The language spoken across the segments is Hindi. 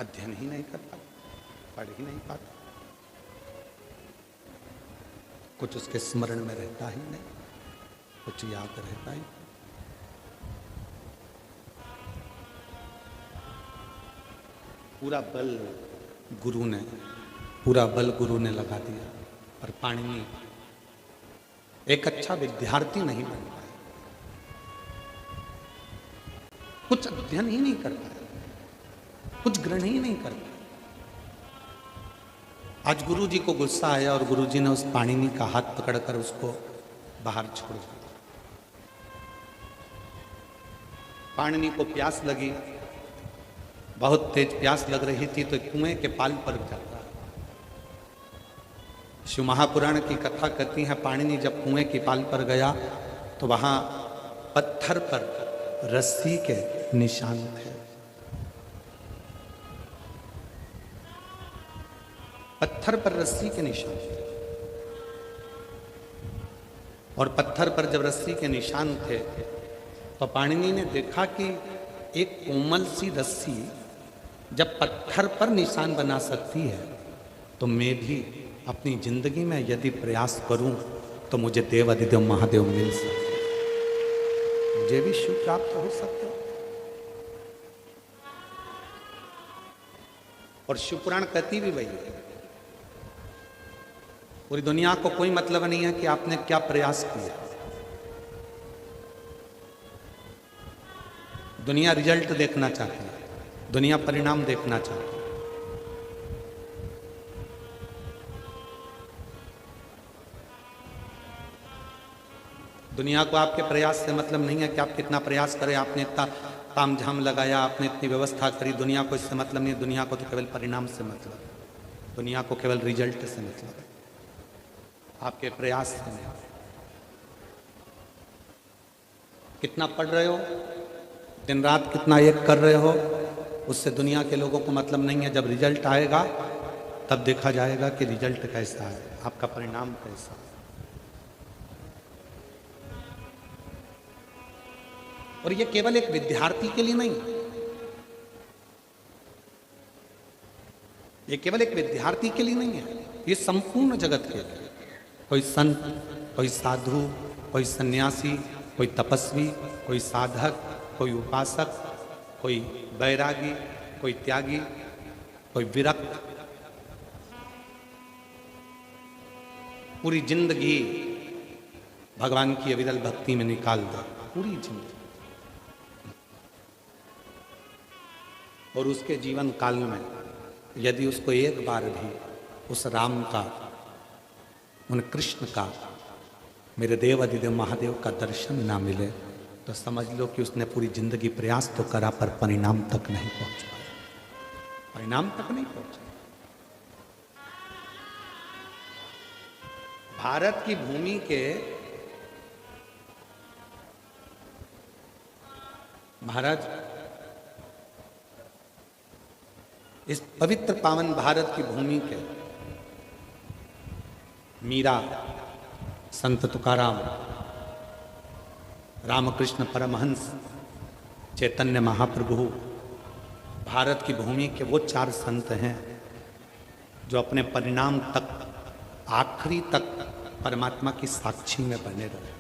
अध्ययन ही नहीं करता, पढ़ ही नहीं पाता, कुछ उसके स्मरण में रहता ही नहीं, कुछ याद रहता ही। पूरा बल गुरु ने लगा दिया, पर पाणिनि एक अच्छा विद्यार्थी नहीं बन पाया, कुछ अध्ययन ही नहीं कर पाया, कुछ ग्रहण ही नहीं कर पाया। आज गुरु जी को गुस्सा आया और गुरु जी ने उस पाणिनि का हाथ पकड़कर उसको बाहर छोड़ दिया। पाणिनि को प्यास लगी, बहुत तेज प्यास लग रही थी, तो कुएं के पाल पर जाता। शिव महापुराण की कथा कहती है, पाणिनि जब कुएं की पाल पर गया तो वहां पत्थर पर रस्सी के निशान थे। पत्थर पर रस्सी के निशान थे, और पत्थर पर जब रस्सी के निशान थे तो पाणिनि ने देखा कि एक कोमल सी रस्सी जब पत्थर पर निशान बना सकती है, तो मैं भी अपनी जिंदगी में यदि प्रयास करूं तो मुझे देव अधिदेव महादेव मिल सकते, मुझे भी शिव प्राप्त हो सकते। और शिवपुराण कहती भी वही है, पूरी दुनिया को कोई मतलब नहीं है कि आपने क्या प्रयास किया, दुनिया रिजल्ट देखना चाहती है, दुनिया परिणाम देखना चाहती है। दुनिया को आपके प्रयास से मतलब नहीं है कि आप कितना प्रयास करें, आपने इतना ताम झाम लगाया, आपने इतनी व्यवस्था करी, दुनिया को इससे मतलब नहीं है। दुनिया को तो केवल परिणाम से मतलब है, दुनिया को केवल रिजल्ट से मतलब है, आपके प्रयास से नहीं। कितना पढ़ रहे हो, दिन रात कितना एक कर रहे हो, उससे दुनिया के लोगों को मतलब नहीं है। जब रिजल्ट आएगा तब देखा जाएगा कि रिजल्ट कैसा है, आपका परिणाम कैसा है। और ये केवल एक विद्यार्थी के लिए नहीं, ये केवल एक विद्यार्थी के लिए नहीं है, ये संपूर्ण जगत के लिए। कोई संत, कोई साधु, कोई सन्यासी, कोई तपस्वी, कोई साधक, कोई उपासक, कोई बैरागी, कोई त्यागी, कोई विरक्त, पूरी जिंदगी भगवान की अविरल भक्ति में निकाल दो, पूरी जिंदगी। और उसके जीवन काल में यदि उसको एक बार भी उस राम का, उन कृष्ण का, मेरे देव अधिदेव महादेव का दर्शन ना मिले, तो समझ लो कि उसने पूरी जिंदगी प्रयास तो करा पर परिणाम तक नहीं पहुंच पाया, परिणाम तक नहीं पहुंचा। भारत की भूमि के, महाराज, इस पवित्र पावन भारत की भूमि के मीरा, संत तुकाराम, रामकृष्ण परमहंस, चैतन्य महाप्रभु, भारत की भूमि के वो 4 संत हैं जो अपने परिणाम तक, आखिरी तक परमात्मा की साक्षी में बने रहे।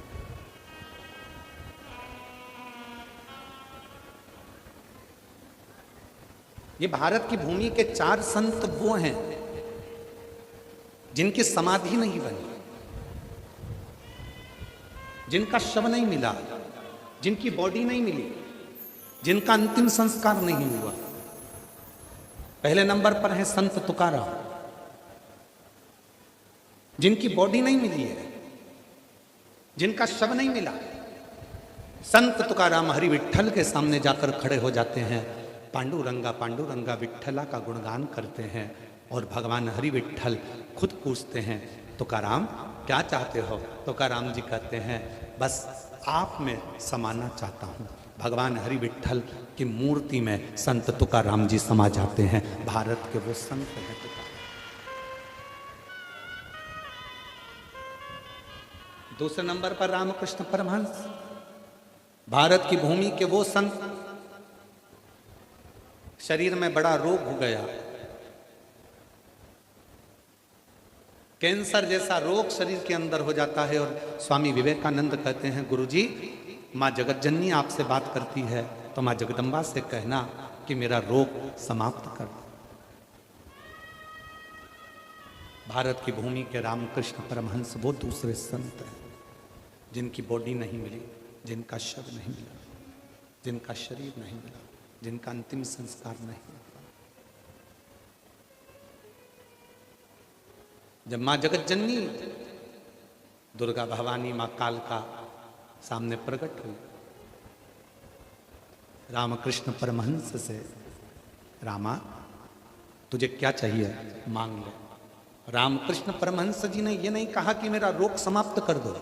ये भारत की भूमि के 4 संत वो हैं जिनकी समाधि नहीं बनी, जिनका शव नहीं मिला, जिनकी बॉडी नहीं मिली, जिनका अंतिम संस्कार नहीं हुआ। पहले नंबर पर है संत तुकाराम, जिनकी बॉडी नहीं मिली है, जिनका शव नहीं मिला। संत तुकाराम हरि विठ्ठल के सामने जाकर खड़े हो जाते हैं, पांडुरंगा पांडुरंगा विठ्ठला का गुणगान करते हैं, और भगवान हरि विठ्ठल खुद पूछते हैं, तुकाराम क्या चाहते हो? तुकाराम जी कहते हैं, बस आप में समाना चाहता हूँ। भगवान हरि विठ्ठल की मूर्ति में संत तुकाराम जी समा जाते हैं। भारत के वो संत हैं तुकाराम। दूसरे नंबर पर रामकृष्ण परमहंस, भारत की भूमि के वो संत शरीर में बड़ा रोग हो गया, कैंसर जैसा रोग शरीर के अंदर हो जाता है। और स्वामी विवेकानंद कहते हैं, गुरुजी माँ जगत जननी आपसे बात करती है तो माँ जगदम्बा से कहना कि मेरा रोग समाप्त कर दो। भारत की भूमि के रामकृष्ण परमहंस वो दूसरे संत हैं जिनकी बॉडी नहीं मिली, जिनका शव नहीं मिला, जिनका शरीर नहीं मिला, जिनका अंतिम संस्कार नहीं हुआ। जब माँ जगत जननी दुर्गा भवानी माँ कालका सामने प्रकट हुई, रामकृष्ण परमहंस से, रामा तुझे क्या चाहिए मांग ले। रामकृष्ण परमहंस जी ने यह नहीं कहा कि मेरा रोग समाप्त कर दो,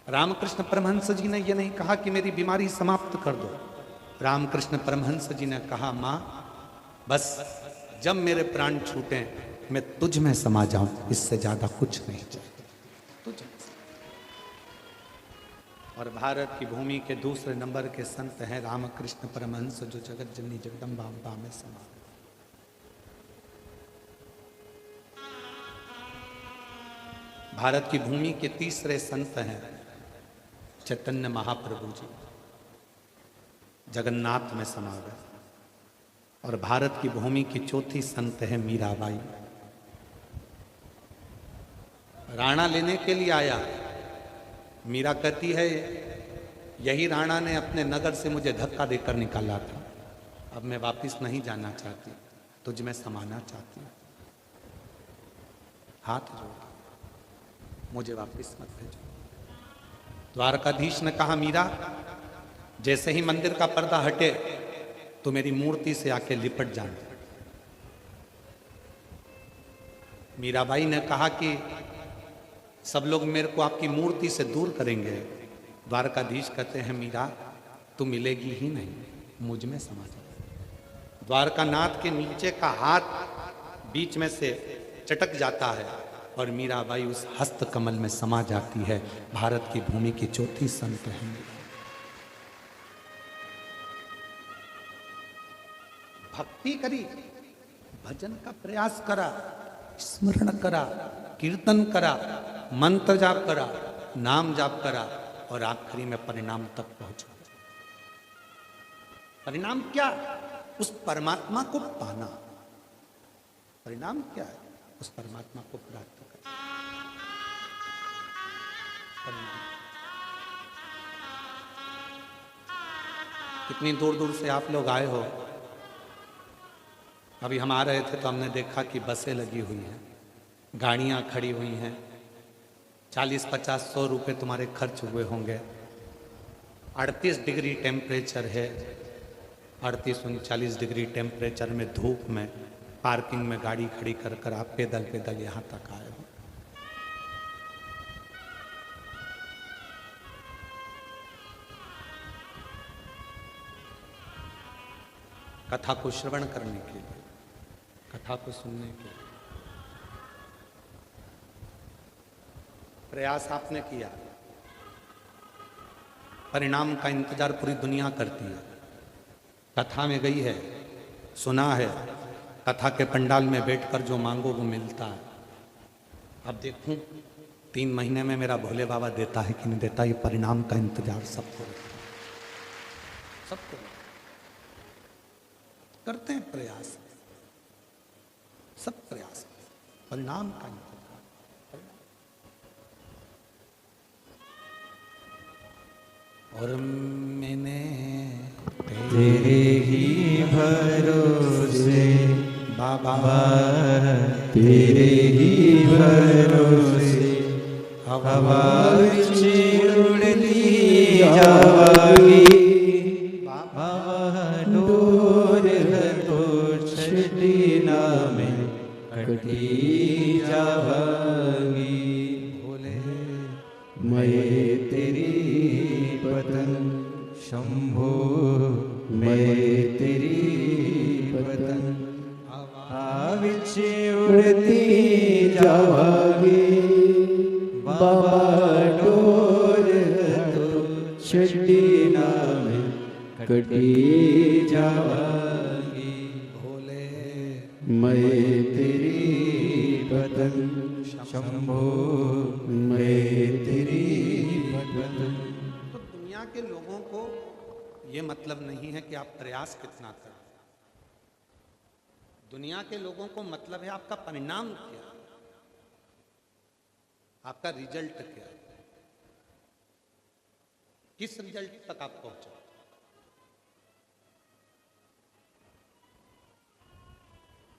रामकृष्ण परमहंस जी ने यह नहीं कहा कि मेरी बीमारी समाप्त कर दो। रामकृष्ण परमहंस जी ने कहा, माँ बस जब मेरे प्राण छूटे मैं तुझ में समा जाऊं, इससे ज्यादा कुछ नहीं चाहिए तुझ। और भारत की भूमि के दूसरे नंबर के संत हैं रामकृष्ण परमहंस, जो जगत जननी जगदम्बा अम्बा में समा। भारत की भूमि के तीसरे संत हैं चैतन्य महाप्रभु जी, जगन्नाथ में समा गए। और भारत की भूमि की चौथी संत है मीराबाई। राणा लेने के लिए आया, मीरा कहती है यही राणा ने अपने नगर से मुझे धक्का देकर निकाला था, अब मैं वापस नहीं जाना चाहती, तुझ में समाना चाहती हूँ, हाथ जोड़ मुझे वापस मत भेजो। द्वारकाधीश ने कहा, मीरा जैसे ही मंदिर का पर्दा हटे तो मेरी मूर्ति से आके लिपट जाना। मीराबाई ने कहा कि सब लोग मेरे को आपकी मूर्ति से दूर करेंगे। द्वारकाधीश कहते हैं, मीरा तू मिलेगी ही नहीं, मुझ में समा जा। द्वारकानाथ के नीचे का हाथ बीच में से चटक जाता है और मीराबाई उस हस्त कमल में समा जाती है। भारत की भूमि की चौथी संत है। भक्ति करी, भजन का प्रयास करा, स्मरण करा, कीर्तन करा, मंत्र जाप करा, नाम जाप करा और आखिरी में परिणाम तक पहुंचा। परिणाम क्या? उस परमात्मा को पाना। परिणाम क्या है? उस परमात्मा को प्राप्त करना। परिणाम कितनी दूर दूर से आप लोग आए हो। अभी हम आ रहे थे तो हमने देखा कि बसें लगी हुई हैं, गाड़ियां खड़ी हुई हैं, 40-50-100 रुपये तुम्हारे खर्च हुए होंगे। 38 डिग्री टेम्परेचर है, 38-39 डिग्री टेम्परेचर में धूप में पार्किंग में गाड़ी खड़ी कर कर आप पैदल पैदल यहाँ तक आए हो। कथा को श्रवण करने के लिए, कथा को सुनने के लिए प्रयास आपने किया। परिणाम का इंतजार पूरी दुनिया करती है। कथा में गई है, सुना है, कथा के पंडाल में बैठकर जो मांगो वो मिलता है। अब देखूं 3 महीने में मेरा भोले बाबा देता है कि नहीं देता, ये परिणाम का इंतजार सबको सबको करते हैं प्रयास, सब प्रयास, परिणाम का इंतजार। और मैंने तेरे ही भरोसे बाबा, तेरे ही भरोसे हवा उड़ती जावागी। बाबा डोर तो छड़ीना में कटी जावागी। भोले मैं तेरी पतंग शंभो, मैं तेरी पतंग आविच उड़ती जावागी। बाबा डोर तो छड़ीना में कटी जावागी। मैं तेरी पतंग शंभो मैं तेरी पतंग। तो दुनिया के लोगों को ये मतलब नहीं है कि आप प्रयास कितना करें, दुनिया के लोगों को मतलब है आपका परिणाम क्या, आपका रिजल्ट क्या, किस रिजल्ट तक आप पहुंचे।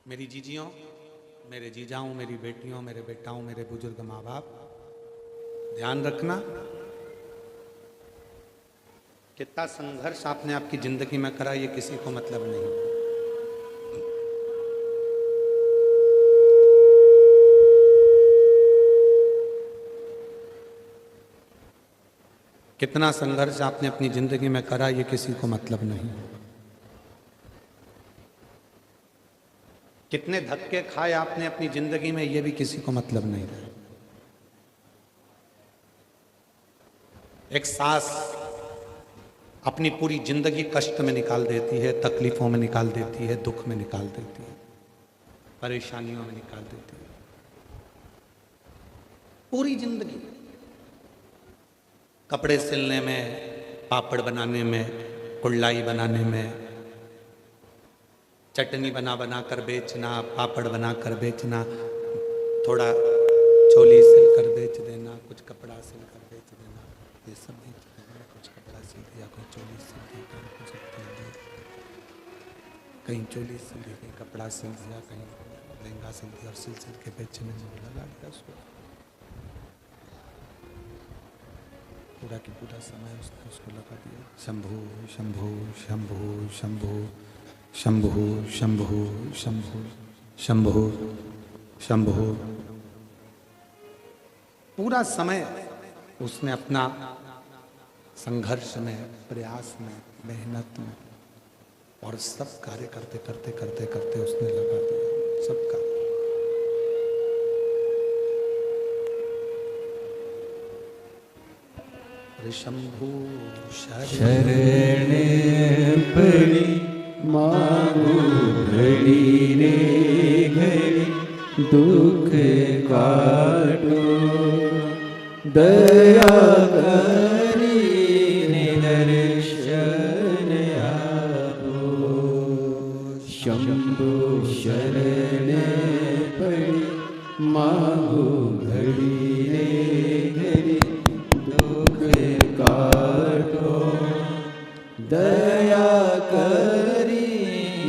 मेरी जीजियों, मेरे जीजाओं, मेरी बेटियों, मेरे बेटाओं, मेरे बुजुर्ग माँ बाप, ध्यान रखना कितना संघर्ष आपने आपकी जिंदगी में करा ये किसी को मतलब नहीं। कितना संघर्ष आपने अपनी जिंदगी में करा ये किसी को मतलब नहीं। कितने धक्के खाए आपने अपनी जिंदगी में ये भी किसी को मतलब नहीं रहा। एक सास अपनी पूरी जिंदगी कष्ट में निकाल देती है, तकलीफों में निकाल देती है, दुख में निकाल देती है, परेशानियों में निकाल देती है, पूरी जिंदगी। कपड़े सिलने में, पापड़ बनाने में, कुल्लाई बनाने में, चटनी बना बना कर बेचना, पापड़ बना कर बेचना, थोड़ा चोली सिल कर बेच देना, कुछ कपड़ा सिल कर बेच देना, ये सब बेच देना। कुछ कपड़ा सिल दिया, कोई चोली सिल दी, कहीं कुछ सिल दी, कहीं चोली सिल दी, कहीं कपड़ा सिल दिया, कहीं लहंगा सिल दिया, और सिल सिल के बेचने में लगा दिया उसको। पूरा की पूरा समय उसने उसको लगा दिया। शंभु शंभु शंभु शंभु शंभु शंभु शंभु शंभु शंभु। पूरा समय उसने अपना संघर्ष में, प्रयास में, मेहनत में और सब कार्य करते करते करते करते उसने लगा दिया सबका। शंभु शरण पड़ी मांगू घड़ी रे घड़ी, दुख काटो दया करी निदर्शन आपो। शंभु शरण पड़ी मांगू घड़ी रे घड़ी, दुख काटो दया करी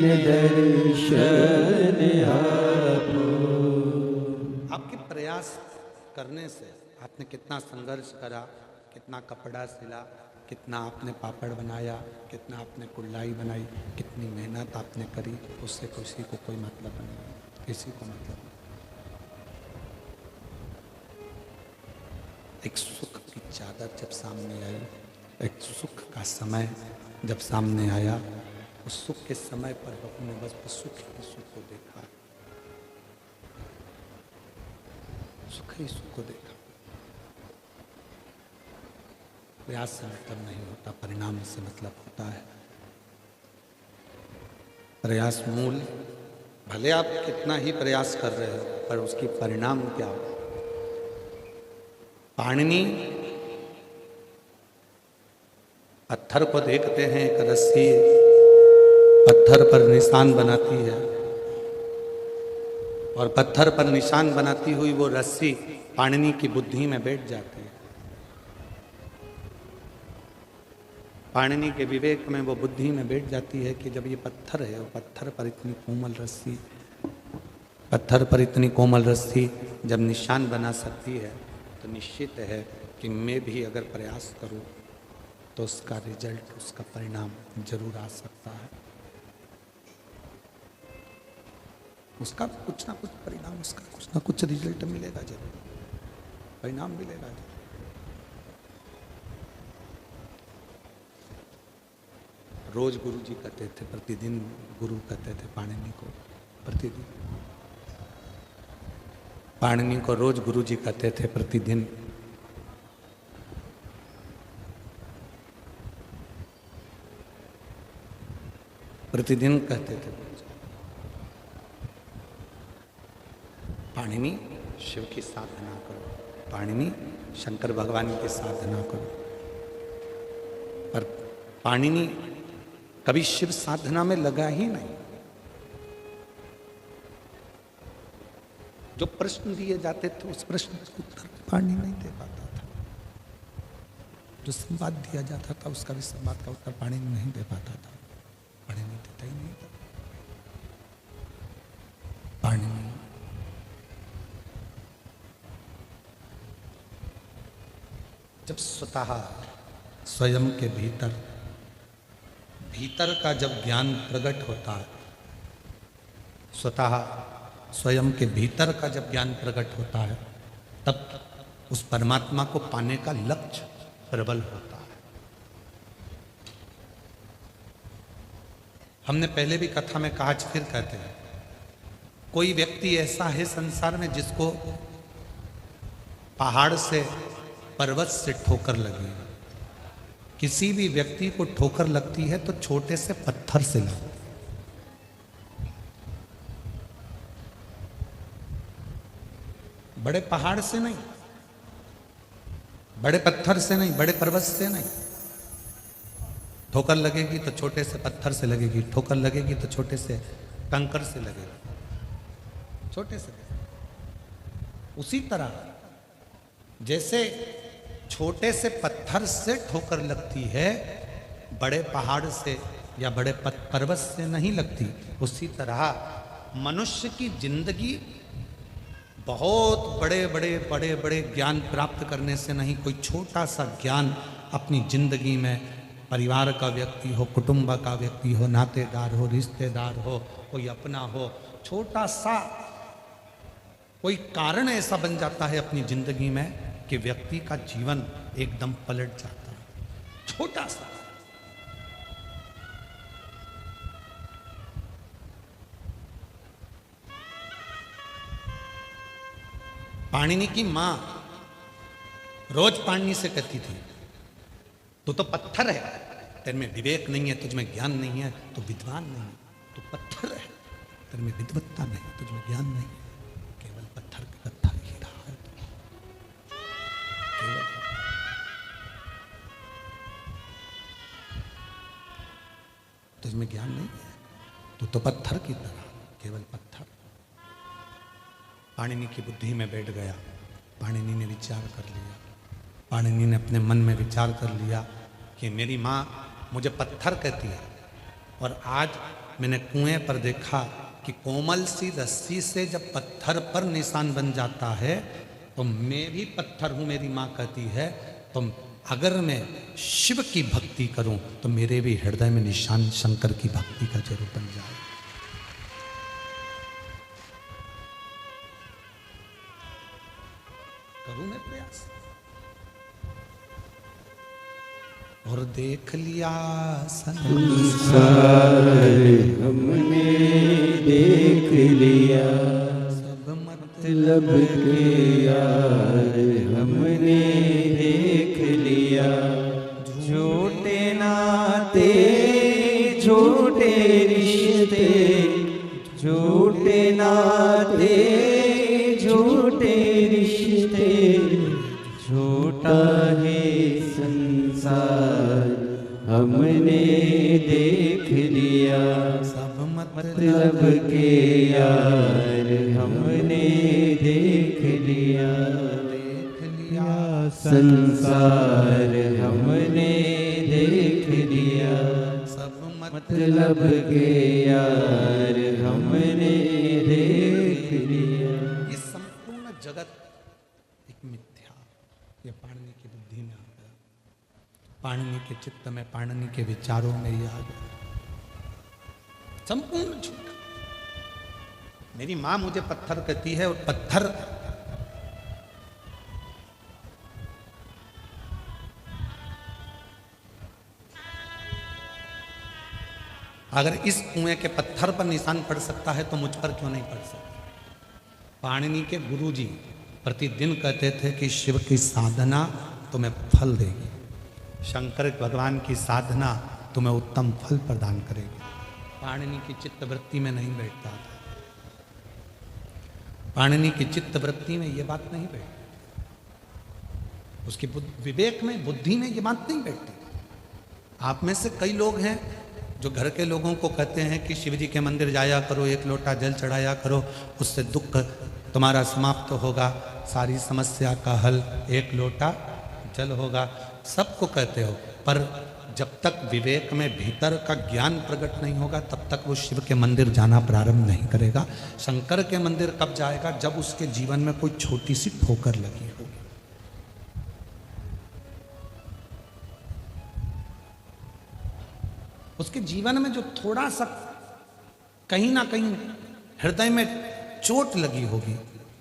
निदर्शन आपो। आपके प्रयास करने से आपने कितना संघर्ष करा, कितना कपड़ा सिला, कितना आपने पापड़ बनाया, कितना आपने कुल्लाई बनाई, कितनी मेहनत आपने करी, उससे किसी को कोई मतलब नहीं, किसी को मतलब नहीं। एक सुख की चादर जब सामने आई, एक सुख का समय जब सामने आया, उस सुख के समय पर अपने बस सुख ही सुख को देखा, सुख ही सुख को देखा। प्रयास से मतलब नहीं होता, परिणाम से मतलब होता है। प्रयास मूल, भले आप कितना ही प्रयास कर रहे हो पर उसकी परिणाम क्या हो। पाणिनि पत्थर को देखते हैं, एक रस्सी पत्थर पर निशान बनाती है और पत्थर पर निशान बनाती हुई वो रस्सी पाणिनि की बुद्धि में बैठ जाती है। पाणिनि के विवेक में वो बुद्धि में बैठ जाती है कि जब ये पत्थर है, और पत्थर पर इतनी कोमल रस्सी, पत्थर पर इतनी कोमल रस्सी जब निशान बना सकती है, तो निश्चित है कि मैं भी अगर प्रयास करूं तो उसका रिजल्ट, उसका परिणाम जरूर आ सकता है। उसका कुछ ना कुछ परिणाम, उसका कुछ ना कुछ रिजल्ट मिलेगा जरूर, परिणाम मिलेगा जरूर। रोज गुरु जी कहते थे, प्रतिदिन गुरु कहते थे पाणिनि को, प्रतिदिन पाणिनि को रोज गुरु जी कहते थे, प्रतिदिन। प्रतिदिन कहते थे। पाणिनि शिव की साधना करो, पाणिनि शंकर भगवान की साधना करो। पर पाणिनि कभी शिव साधना में लगा ही नहीं। जो प्रश्न दिए जाते थे उस प्रश्न का उत्तर पाणिनि नहीं दे पाता था। जो संवाद दिया जाता था उसका भी संवाद का उत्तर पाणिनि नहीं दे पाता था। पाणिनि देता ही नहीं था। पाणिनि जब स्वतः स्वयं के भीतर का जब ज्ञान प्रकट होता है, स्वतः स्वयं के भीतर का जब ज्ञान प्रकट होता है, तब उस परमात्मा को पाने का लक्ष्य प्रबल होता है। हमने पहले भी कथा में कहा, आज फिर कहते हैं, कोई व्यक्ति ऐसा है संसार में जिसको पहाड़ से, पर्वत से ठोकर लगी। किसी भी व्यक्ति को ठोकर लगती है तो छोटे से पत्थर से लगती है। बड़े पहाड़ से नहीं, बड़े पत्थर से नहीं, बड़े पर्वत से नहीं। ठोकर लगेगी तो छोटे से पत्थर से लगेगी, ठोकर लगेगी तो छोटे से कंकर से लगेगी, छोटे से। उसी तरह जैसे छोटे से पत्थर से ठोकर लगती है, बड़े पहाड़ से या बड़े पर्वत से नहीं लगती, उसी तरह मनुष्य की जिंदगी बहुत बड़े बड़े ज्ञान प्राप्त करने से नहीं, कोई छोटा सा ज्ञान अपनी जिंदगी में, परिवार का व्यक्ति हो, कुटुंब का व्यक्ति हो, नातेदार हो, रिश्तेदार हो, कोई अपना हो, छोटा सा कोई कारण ऐसा बन जाता है अपनी जिंदगी में कि व्यक्ति का जीवन एकदम पलट जाता है। छोटा सा। पाणिनि की मां रोज पाणिनि से कहती थी, तू तो पत्थर है, तेरे में विवेक नहीं है, तुझ में ज्ञान नहीं है, तू विद्वान नहीं है, तू पत्थर है, तेरे में विद्वत्ता नहीं, तुझ में ज्ञान नहीं है, केवल पत्थर का पत्थर ही रहा है। केवल तुझ में ज्ञान नहीं है, तू तो पत्थर की तरह, केवल पत्थर। पाणिनि की बुद्धि में बैठ गया। पाणिनि ने विचार कर लिया, पाणिनि ने अपने मन में विचार कर लिया कि मेरी माँ मुझे पत्थर कहती है, और आज मैंने कुएं पर देखा कि कोमल सी रस्सी से जब पत्थर पर निशान बन जाता है तो मैं भी पत्थर हूँ, मेरी माँ कहती है। तो अगर मैं शिव की भक्ति करूं तो मेरे भी हृदय में निशान शंकर की भक्ति का जरूर बन जाए। करूं मैं प्रयास। और देख लिया संसार हमने देख लिया, सब मतलब के यार हमने देख लिया। झूठे नाते झूठे रिश्ते, झूठे नाते झूठे रिश्ते, झूठा है संसार हमने देख लिया। सब मतलब के यार हमने देख लिया। संसार हमने देख लिया, सब मतलब के यार हमने देख लिया। ये संपूर्ण जगत एक मिथ्या, ये पाणिनि की बुद्धि में आ गया, पाणिनि के चित्त में, पाणिनि के विचारों में ये आ गया। संपूर्ण झूठ। मेरी मां मुझे पत्थर कहती है, और पत्थर अगर इस कुएं के पत्थर पर निशान पड़ सकता है तो मुझ पर क्यों नहीं पड़ सकता। पाणिनि के गुरुजी प्रतिदिन कहते थे कि शिव की साधना तुम्हें फल देगी, शंकर भगवान की साधना तुम्हें उत्तम फल प्रदान करेगी। पाणिनि की चित्तवृत्ति में नहीं बैठता था। पाणिनि की चित्त वृत्ति में ये बात नहीं बैठती, उसकी विवेक में, बुद्धि में ये बात नहीं बैठती। आप में से कई लोग हैं जो घर के लोगों को कहते हैं कि शिव जी के मंदिर जाया करो, एक लोटा जल चढ़ाया करो, उससे दुख तुम्हारा समाप्त होगा, सारी समस्या का हल एक लोटा जल होगा, सबको कहते हो। पर जब तक विवेक में भीतर का ज्ञान प्रकट नहीं होगा तब तक वो शिव के मंदिर जाना प्रारंभ नहीं करेगा। शंकर के मंदिर कब जाएगा? जब उसके जीवन में कोई छोटी सी ठोकर लगी होगी। उसके जीवन में जो थोड़ा सा कहीं ना कहीं हृदय में चोट लगी होगी,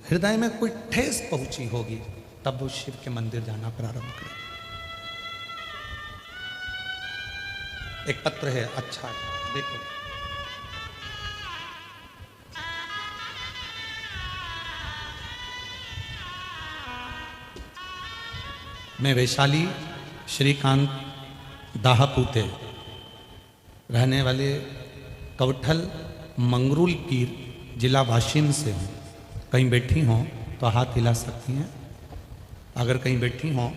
हृदय में कोई ठेस पहुंची होगी, तब वो शिव के मंदिर जाना प्रारंभ करेगा। एक पत्र है, अच्छा है, देखो। मैं वैशाली श्रीकांत दाहापूते रहने वाले कवठल मंगरूल पीर जिला वाशिम से हूँ। कहीं बैठी हों तो हाथ हिला सकती हैं, अगर कहीं बैठी हों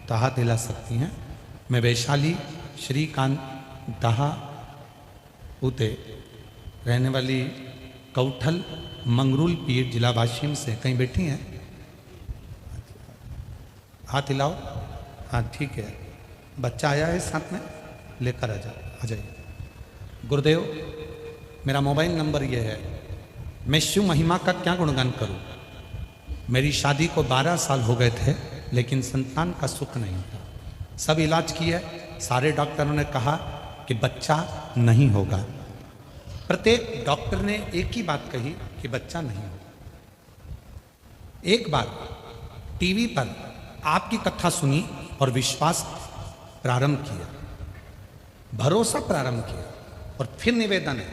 तो हाथ हिला सकती हैं। मैं वैशाली श्रीकांत दाहापूते रहने वाली कवठल मंगरूल पीर जिला वाशिम से, कहीं बैठी हैं? हाथ हिलाओ। हाँ ठीक है, बच्चा आया है साथ में, लेकर आ जाइए। गुरुदेव, मेरा मोबाइल नंबर ये है। मैं शिव महिमा का क्या गुणगान करूं? मेरी शादी को 12 साल हो गए थे, लेकिन संतान का सुख नहीं था। सब इलाज किए, सारे डॉक्टरों ने कहा कि बच्चा नहीं होगा। प्रत्येक डॉक्टर ने एक ही बात कही कि बच्चा नहीं होगा। एक बार टीवी पर आपकी कथा सुनी और विश्वास प्रारंभ किया, भरोसा प्रारंभ किया, और फिर निवेदन है,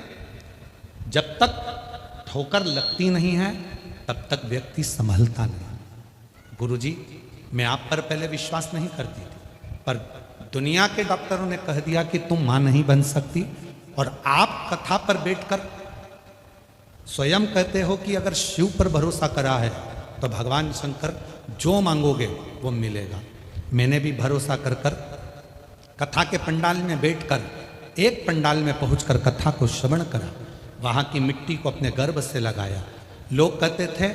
जब तक ठोकर लगती नहीं है तब तक व्यक्ति संभलता नहीं। गुरुजी, मैं आप पर पहले विश्वास नहीं करती थी, पर दुनिया के डॉक्टरों ने कह दिया कि तुम मां नहीं बन सकती, और आप कथा पर बैठकर स्वयं कहते हो कि अगर शिव पर भरोसा करा है तो भगवान शंकर जो मांगोगे वो मिलेगा। मैंने भी भरोसा कर कर कथा के पंडाल में बैठकर एक पंडाल में पहुंचकर कथा को श्रवण करा, वहां की मिट्टी को अपने गर्भ से लगाया। लोग कहते थे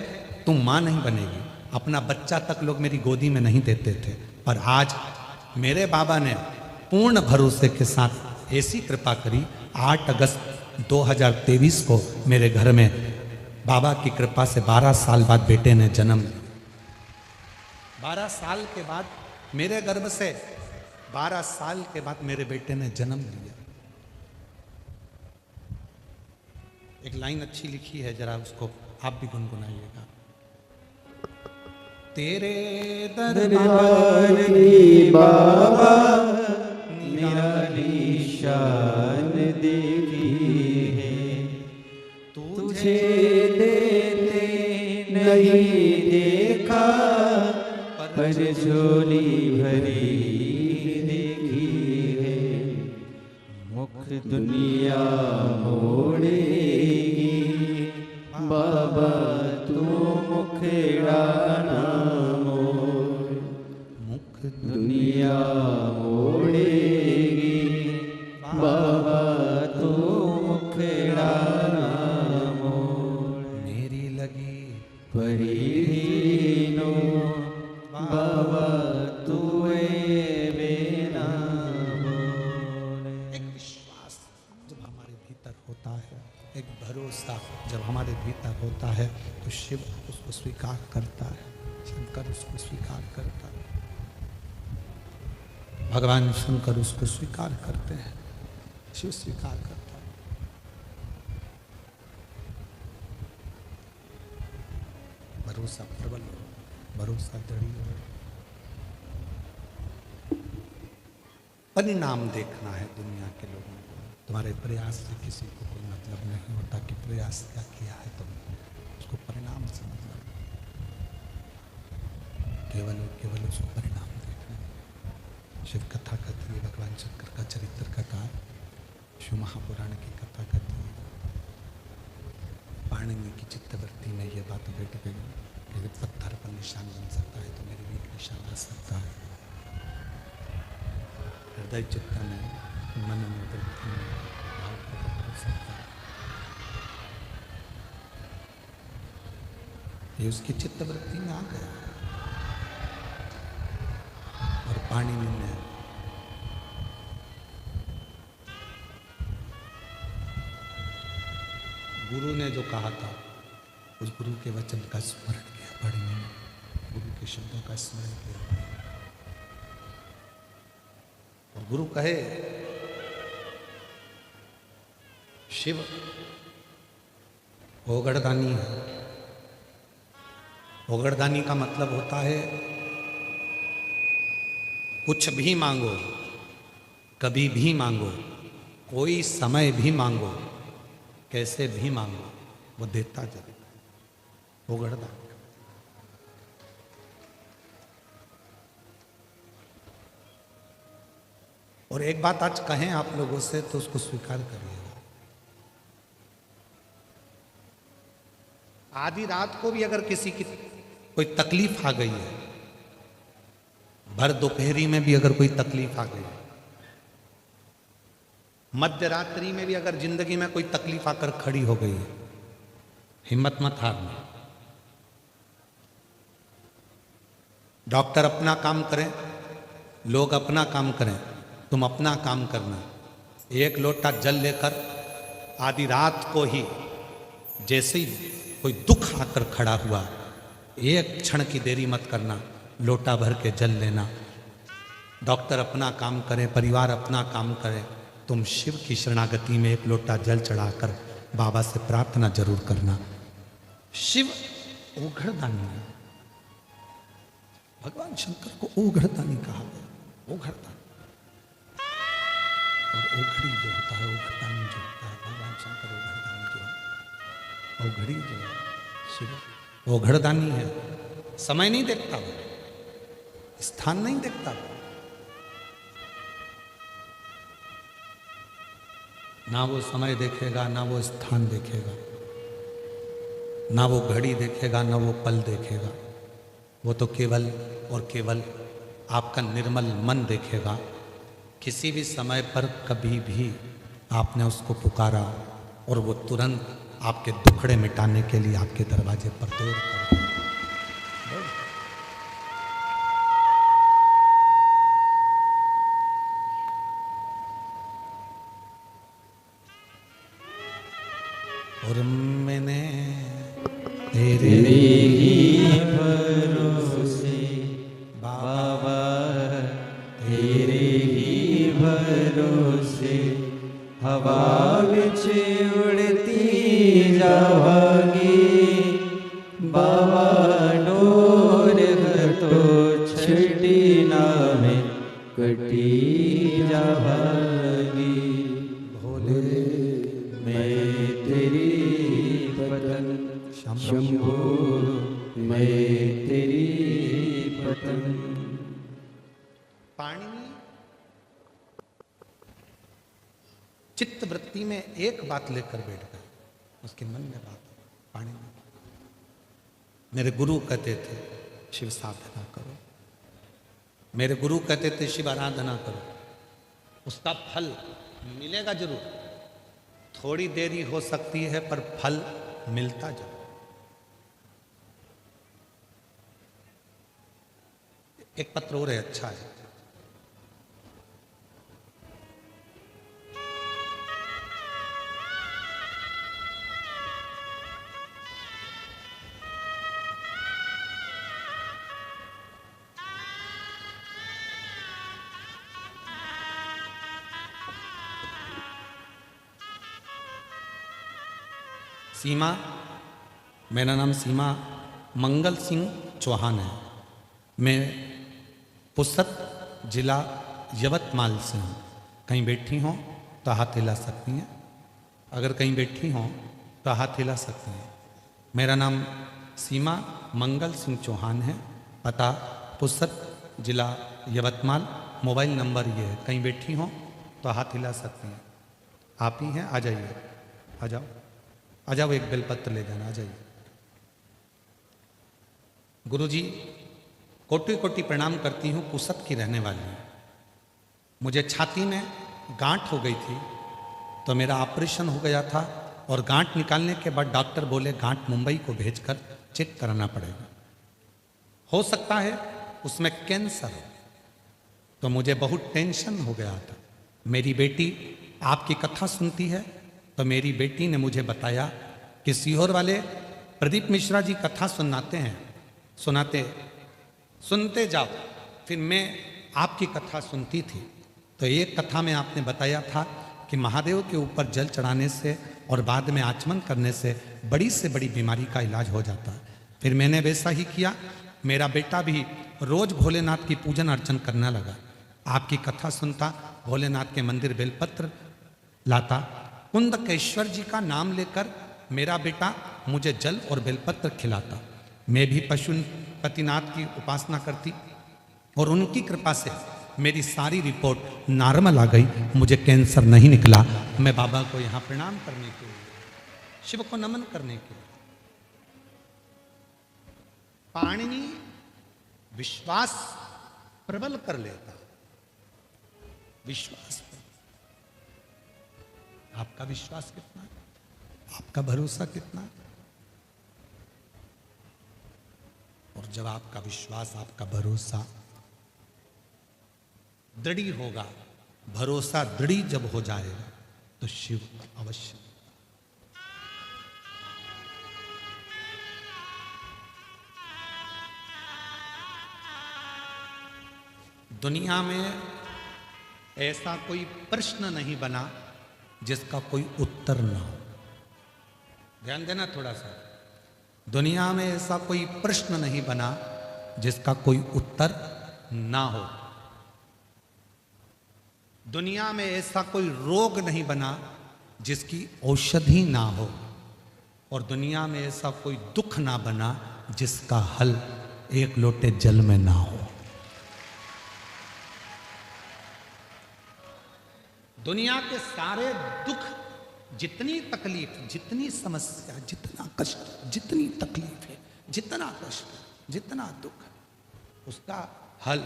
तुम मां नहीं बनेगी, अपना बच्चा तक लोग मेरी गोदी में नहीं देते थे, पर आज मेरे बाबा ने पूर्ण भरोसे के साथ ऐसी कृपा करी। 8 अगस्त 2023 को मेरे घर में बाबा की कृपा से 12 साल बाद बेटे ने जन्म लिया। 12 साल के बाद मेरे गर्भ से 12 साल के बाद मेरे बेटे ने जन्म लिया। एक लाइन अच्छी लिखी है, जरा उसको आप भी गुनगुनाइएगा। तेरे दरबार की बाबा निराली शान देखी है, तुझे देते नहीं देखा, पर झोली भरी देखी है। मुख दुनिया मोड़ेगी बाबा, तू मुखड़ा ना मोड़। मुख दुनिया मोड़ेगी बाबा, तू मुखड़ा ना मोड़। मेरी लगी परीनो बाबा, तू बेना मोड़। एक विश्वास जब हमारे भीतर होता है, एक भरोसा जब हमारे भीतर होता है, तो शिव उसको स्वीकार करता है, शंकर उसको स्वीकार करता है, भगवान शंकर उसको स्वीकार करते हैं, शिव स्वीकार करता है। भरोसा प्रबल हो, भरोसा दृढ़ हो। परिणाम देखना है दुनिया के लोगों को। तुम्हारे प्रयास से किसी को कोई मतलब नहीं होता कि प्रयास क्या किया है तुमने, उसको परिणाम से मतलब, केवल और केवल उसको परिणाम देखना है। शिव कथा कहती है, भगवान शंकर का चरित्र कथा, शिव महापुराण की कथा कहती है। पाणिनि की चित्तवृत्ति में ये बात बैठ गई, यदि पत्थर पर निशान बन सकता है तो मेरे भी एक निशान आ सकता है। हृदय चित्त में, मन में, वृत्ति में भाव प्रकट हो सकता है। ये उसकी चित्तवृत्ति में आ गया। और पाणिनि ने गुरु ने जो कहा था उस गुरु के वचन का स्मरण किया पाणिनि ने, गुरु के शब्दों का स्मरण किया। और गुरु कहे शिव ओगड़दानी है। ओगड़दानी का मतलब होता है कुछ भी मांगो, कभी भी मांगो, कोई समय भी मांगो, कैसे भी मांगो, वो देता जरूर। ओगड़दानी। और एक बात आज कहें आप लोगों से तो उसको स्वीकार करिएगा। आधी रात को भी अगर किसी की कोई तकलीफ आ गई है, भर दोपहरी में भी अगर कोई तकलीफ आ गई है, मध्य रात्रि में भी अगर जिंदगी में कोई तकलीफ आकर खड़ी हो गई है, हिम्मत मत हारना। डॉक्टर अपना काम करें, लोग अपना काम करें, तुम अपना काम करना। एक लोटा जल लेकर आधी रात को ही जैसे ही कोई दुख आकर खड़ा हुआ, एक क्षण की देरी मत करना, लोटा भर के जल लेना। डॉक्टर अपना काम करें, परिवार अपना काम करे, तुम शिव की शरणागति में एक लोटा जल चढ़ाकर बाबा से प्रार्थना जरूर करना। शिव ओघड़दानी है। भगवान शंकर को ओघड़दानी कहा गया। ओघड़दानी और ओघड़ी जो होता है, ओघड़दानी जो होता है, भगवान शंकर ओघड़दानी जो है, ओघड़ी जो है शिव ओघड़दानी है। समय नहीं देखता वो, स्थान नहीं देखता वो, ना वो समय देखेगा, ना वो स्थान देखेगा, ना वो घड़ी देखेगा, ना वो पल देखेगा। वो तो केवल और केवल आपका निर्मल मन देखेगा। किसी भी समय पर कभी भी आपने उसको पुकारा और वो तुरंत आपके दुखड़े मिटाने के लिए आपके दरवाजे पर दौड़ कर और मैंने तेरे ही भरोसे बाबा, तेरे ही भरोसे हवा विच उड़ती जावांगी। बाबा डोर तो छड़ी ना में कटी जावांगी। भोले मैं तेरी पतन शंभो, मैं तेरी पतन। पाणिनि चित्त वृत्ति में एक बात लेकर बैठ गए, उसके मन में बात। पाणिनि मेरे गुरु कहते थे शिव साधना करो, मेरे गुरु कहते थे शिव आराधना करो, उसका फल मिलेगा जरूर। थोड़ी देरी हो सकती है पर फल मिलता जरूर। एक पत्र और है, अच्छा है। सीमा, मेरा नाम सीमा मंगल सिंह चौहान है। मैं पुसद जिला यवतमाल से हूँ। कहीं बैठी हों तो हाथ हिला सकती हैं, अगर कहीं बैठी हों तो हाथ हिला सकती हैं। मेरा नाम सीमा मंगल सिंह चौहान है, पता पुसद जिला यवतमाल, मोबाइल नंबर ये है। कहीं बैठी हों तो हाथ हिला सकती हैं। आप ही हैं, आ जाइए, आ जाओ, आ जाओ, एक बेलपत्र ले जाना, आ जाइए। गुरुजी, कोटि कोटि प्रणाम करती हूँ, पुसत की रहने वाली हूँ। मुझे छाती में गांठ हो गई थी, तो मेरा ऑपरेशन हो गया था, और गांठ निकालने के बाद डॉक्टर बोले गांठ मुंबई को भेजकर चेक कराना पड़ेगा, हो सकता है उसमें कैंसर हो। तो मुझे बहुत टेंशन हो गया था। मेरी बेटी आपकी कथा सुनती है, तो मेरी बेटी ने मुझे बताया कि सीहोर वाले प्रदीप मिश्रा जी कथा सुनाते हैं, सुनते जाओ। फिर मैं आपकी कथा सुनती थी, तो एक कथा में आपने बताया था कि महादेव के ऊपर जल चढ़ाने से और बाद में आचमन करने से बड़ी से बड़ी बीमारी का इलाज हो जाता है। फिर मैंने वैसा ही किया, मेरा बेटा भी रोज भोलेनाथ की पूजन अर्चन करने लगा। आपकी कथा सुनता, भोलेनाथ के मंदिर बेलपत्र लाता, कुंदकेश्वर जी का नाम लेकर मेरा बेटा मुझे जल और बेलपत्र खिलाता। मैं भी पशुपतिनाथ की उपासना करती, और उनकी कृपा से मेरी सारी रिपोर्ट नॉर्मल आ गई, मुझे कैंसर नहीं निकला। मैं बाबा को यहाँ प्रणाम करने के लिए, शिव को नमन करने के लिए। पाणिनि विश्वास प्रबल कर लेता, विश्वास। आपका विश्वास कितना, आपका भरोसा कितना? और जब आपका विश्वास, आपका भरोसा दृढ़ होगा, भरोसा दृढ़ जब हो जाएगा, तो शिव अवश्य। दुनिया में ऐसा कोई प्रश्न नहीं बना जिसका कोई उत्तर ना हो। ध्यान देना थोड़ा सा। दुनिया में ऐसा कोई प्रश्न नहीं बना जिसका कोई उत्तर ना हो। दुनिया में ऐसा कोई रोग नहीं बना जिसकी औषधि ना हो। और दुनिया में ऐसा कोई दुख ना बना जिसका हल एक लोटे जल में ना हो। दुनिया के सारे दुख, जितनी तकलीफ, जितनी समस्या, जितना कष्ट, जितनी तकलीफ है, जितना कष्ट, जितना दुख, उसका हल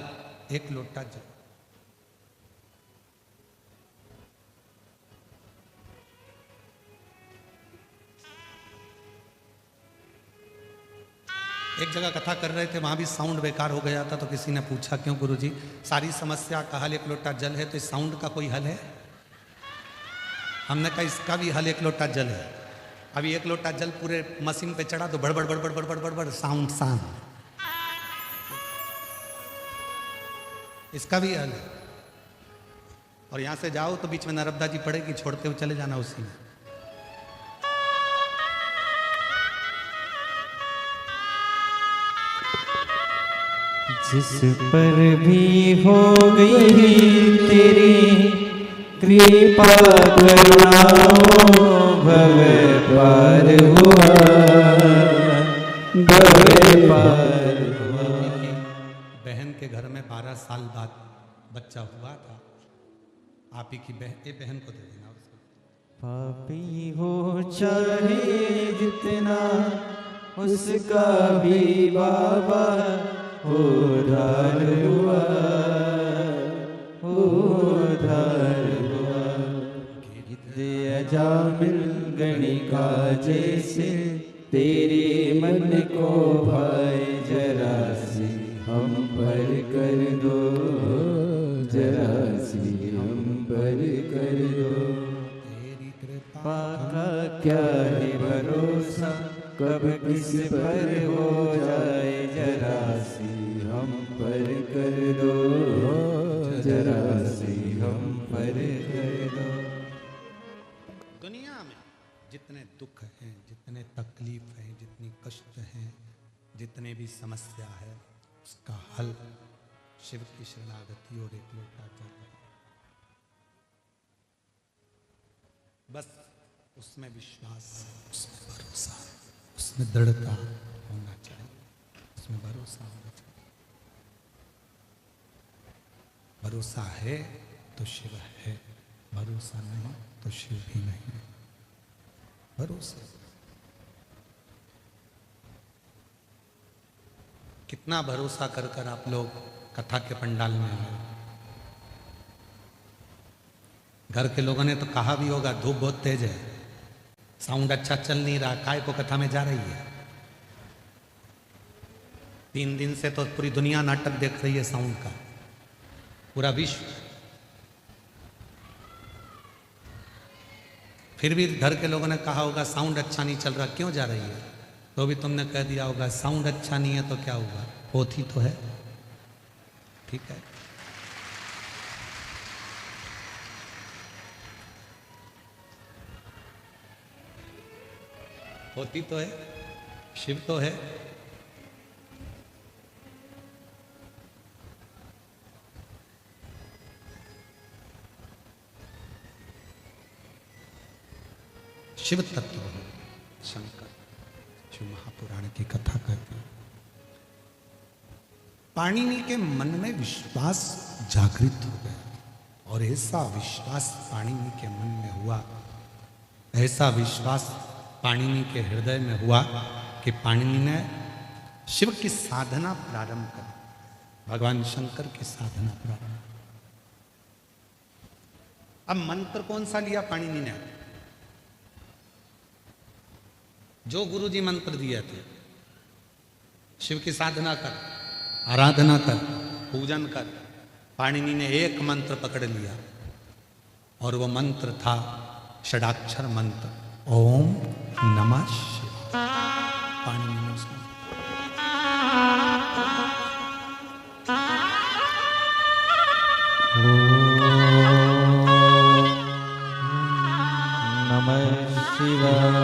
एक लोटा जल। एक जगह कथा कर रहे थे, वहां भी साउंड बेकार हो गया था, तो किसी ने पूछा क्यों गुरुजी, सारी समस्या का हल एक लोटा जल है, तो इस साउंड का कोई हल है? हमने कहा इसका भी हल एक लोटा जल है। अभी एक लोटा जल पूरे मशीन पे चढ़ा तो बड़बड़ बड़बड़ बड़बड़ बड़बड़ साउंड साउंड, इसका भी हल है। और यहां से जाओ तो बीच में नर्मदा जी पड़ेगी, छोड़ते हुए चले जाना उसी में। जिस पर भी हो गई तेरी कृपा करुणा, भव पार हुआ, भव पार हुआ। बहन के घर में 12 साल बाद बच्चा हुआ था। आप ही की बहन को दे देना उसको। पापी हो चाहे जितना, उसका भी बाबा उद्धार हुआ, उद्धार हुआ। दया जामिल गणिका जैसे तेरे मन को भाए, जरा सी हम पर कर दो, जरा सी हम पर कर दो। तेरी कृपा पाका क्या है भरोसा, कब किस पर हो जाए, जरा सी हम पर कर दो, जरा सी हम पर कर दो। दुनिया में जितने दुख हैं, जितने तकलीफ हैं, जितनी कष्ट हैं, जितने भी समस्या है, उसका हल शिव की शरणागति और एक लोटा जल है। बस उसमें विश्वास, उसमें भरोसा, उसमें दृढ़ता होना चाहिए, उसमें भरोसा होना चाहिए। भरोसा है तो शिव है, भरोसा नहीं तो शिव भी नहीं। भरोसा कितना भरोसा कर कर आप लोग कथा के पंडाल में आए। घर के लोगों ने तो कहा भी होगा धूप बहुत तेज है, साउंड अच्छा चल नहीं रहा, काय को कथा में जा रही है। 3 दिन से तो पूरी दुनिया नाटक देख रही है साउंड का, पूरा विश्व। फिर भी घर के लोगों ने कहा होगा साउंड अच्छा नहीं चल रहा, क्यों जा रही है? तो भी तुमने कह दिया होगा साउंड अच्छा नहीं है तो क्या हुआ, पोथी तो है। ठीक है, पोथी तो है, शिव तो है। शिव तत्व है शंकर, जो महापुराण की कथा कहते हैं। पाणिनि के मन में विश्वास जागृत हो गया और ऐसा विश्वास पाणिनि के मन में हुआ, ऐसा विश्वास पाणिनि के हृदय में हुआ कि पाणिनि ने शिव की साधना प्रारंभ कर, भगवान शंकर की साधना प्रारंभ। अब मंत्र कौन सा लिया पाणिनि ने? जो गुरुजी मंत्र दिए थे, शिव की साधना कर, आराधना कर, पूजन कर। पाणिनि ने एक मंत्र पकड़ लिया और वो मंत्र था षडाक्षर मंत्र, ओम नमः शिवाय। पाणिनि ने उसको नमः शिवाय।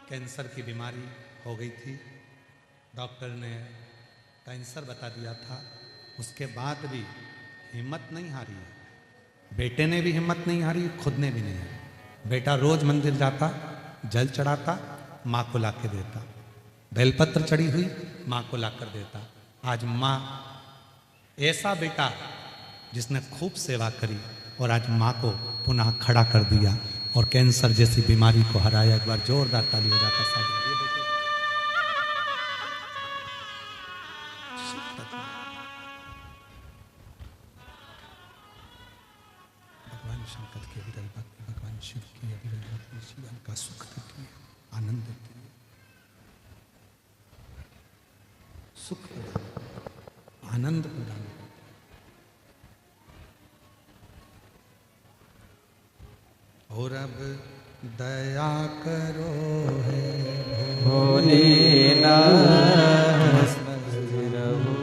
कैंसर की बीमारी हो गई थी, डॉक्टर ने कैंसर बता दिया था। उसके बाद भी हिम्मत नहीं हारी है, बेटे ने भी हिम्मत नहीं हारी, खुद ने भी नहीं। बेटा रोज मंदिर जाता, जल चढ़ाता, माँ को ला के देता, बेलपत्र चढ़ी हुई माँ को ला कर देता। आज माँ, ऐसा बेटा जिसने खूब सेवा करी और आज माँ को पुनः खड़ा कर दिया और कैंसर जैसी बीमारी को हराया। एक बार जोरदार ताली हो जाता साथ। भगवान शंकर की अविरल भक्ति, भगवान शिव की अविरल भक्ति जीवन का सुख देती है, आनंद देती है, सुख प्रदान, आनंद प्रदान। और अब दया करो है भोलेनाथ, मस्त रहो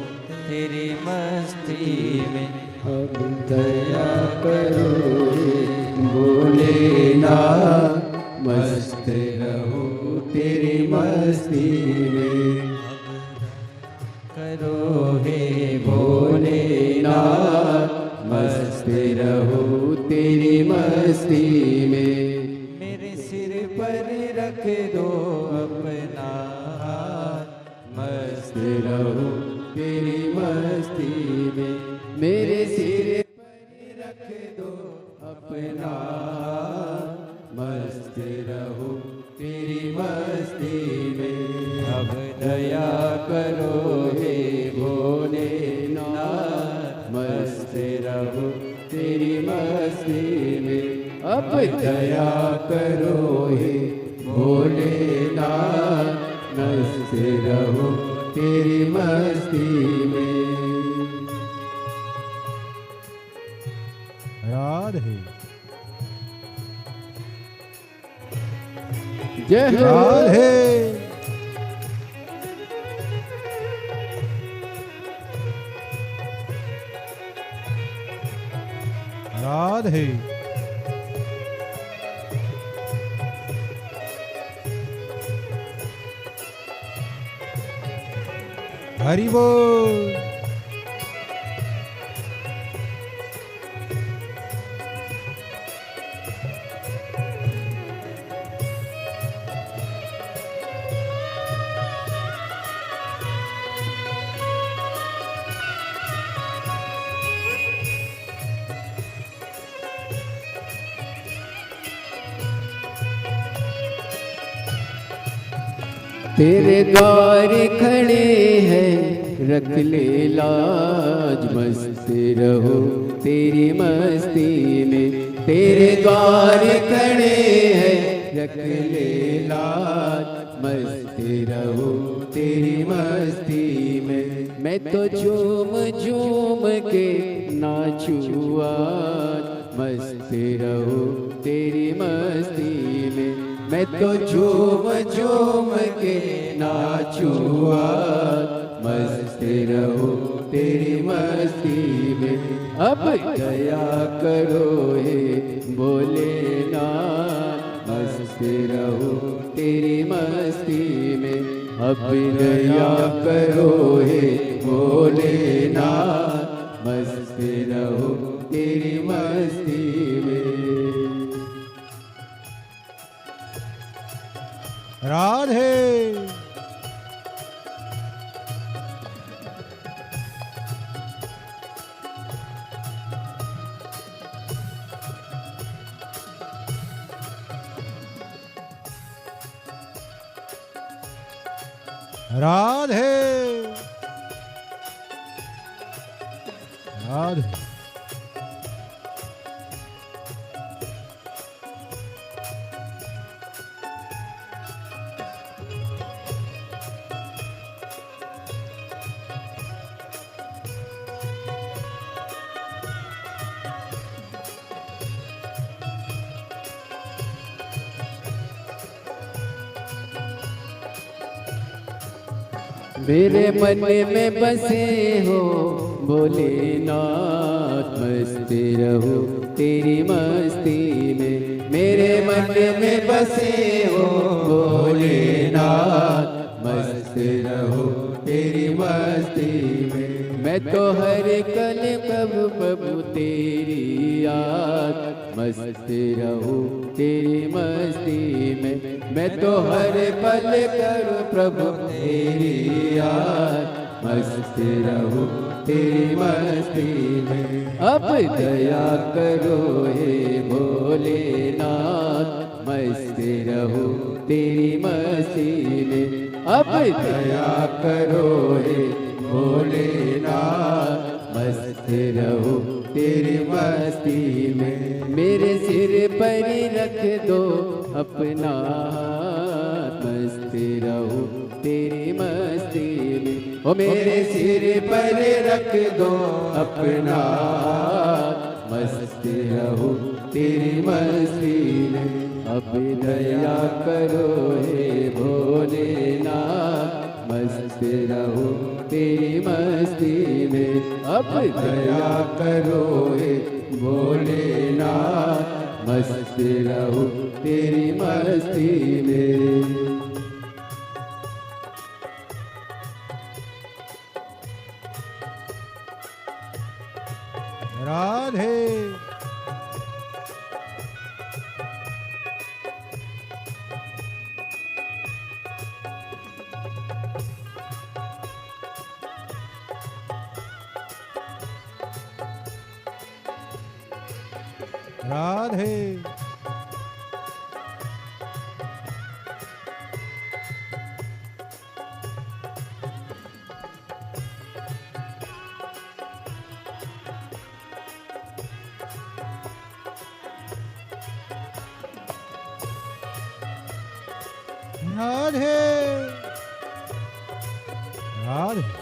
तेरी मस्ती में। अब दया करो भोलेनाथ, मस्त रहो तेरी मस्ती में। करो हे भोलेनाथ, मस्त रहो तेरी मस्ती में। मेरे सिर पर रख दो अपना हाथ, मस्त रहो तेरी मस्ती में। मेरे सिर पर रख दो अपना हाथ, मस्त रहो तेरी मस्ती में। अब दया करो हे भोलेनाथ, मस्त रहो तेरी मस्ती में। अब दया करो हे भोलेनाथ, मस्त रहो तेरी मस्ती में। राधे जय हो राधे राधे। हरि बोल। तेरे द्वार खड़े हैं रख ले लाज, मस्त रहो तेरी मस्ती में। तेरे द्वार खड़े हैं रख ले लाज, मस्त रहो तेरी मस्ती में। मैं तो झूम झूम के नाचूं आज, मस्त रहो तेरी मस्ती में। मैं तो झूम झूम के नाचूं आज, मस्त रहो तेरी मस्ती में। अब दया करो हे भोलेनाथ, मस्त रहो तेरी मस्ती में। अब दया करो हे भोलेनाथ, मस्त रहो तेरी मस्ती में। राधे राधे राधे मेरे मन में बसे हो भोलेनाथ, मस्त रहो तेरी मस्ती में। मेरे मन में बसे हो भोलेनाथ, मस्त रहो तेरी मस्ती में। मैं तो हर कल प्रभु प्रभु तेरी याद, मस्त रहो तेरी मस्ती में। मैं तो हर पल करूं प्रभु तेरी याद, मस्त रहो तेरी मस्ती में। अब दया करो हे भोलेनाथ, मस्त रहो तेरी मस्ती में। अब दया करो हे भोलेनाथ, मस्त रहो तेरी मस्ती में। मेरे सिर पर रख दो अपना हाथ, मस्त रहो तेरी मस्ती में। ओ मेरे सिर पर रख दो अपना हाथ, मस्त रहो तेरी मस्ती में। अब दया करो हे भोलेनाथ, मस्त रहो तेरी मस्ती में। अब दया करो हे भोलेनाथ, मस्त रहो तेरी मस्ती में। राधे राधे राधे राधे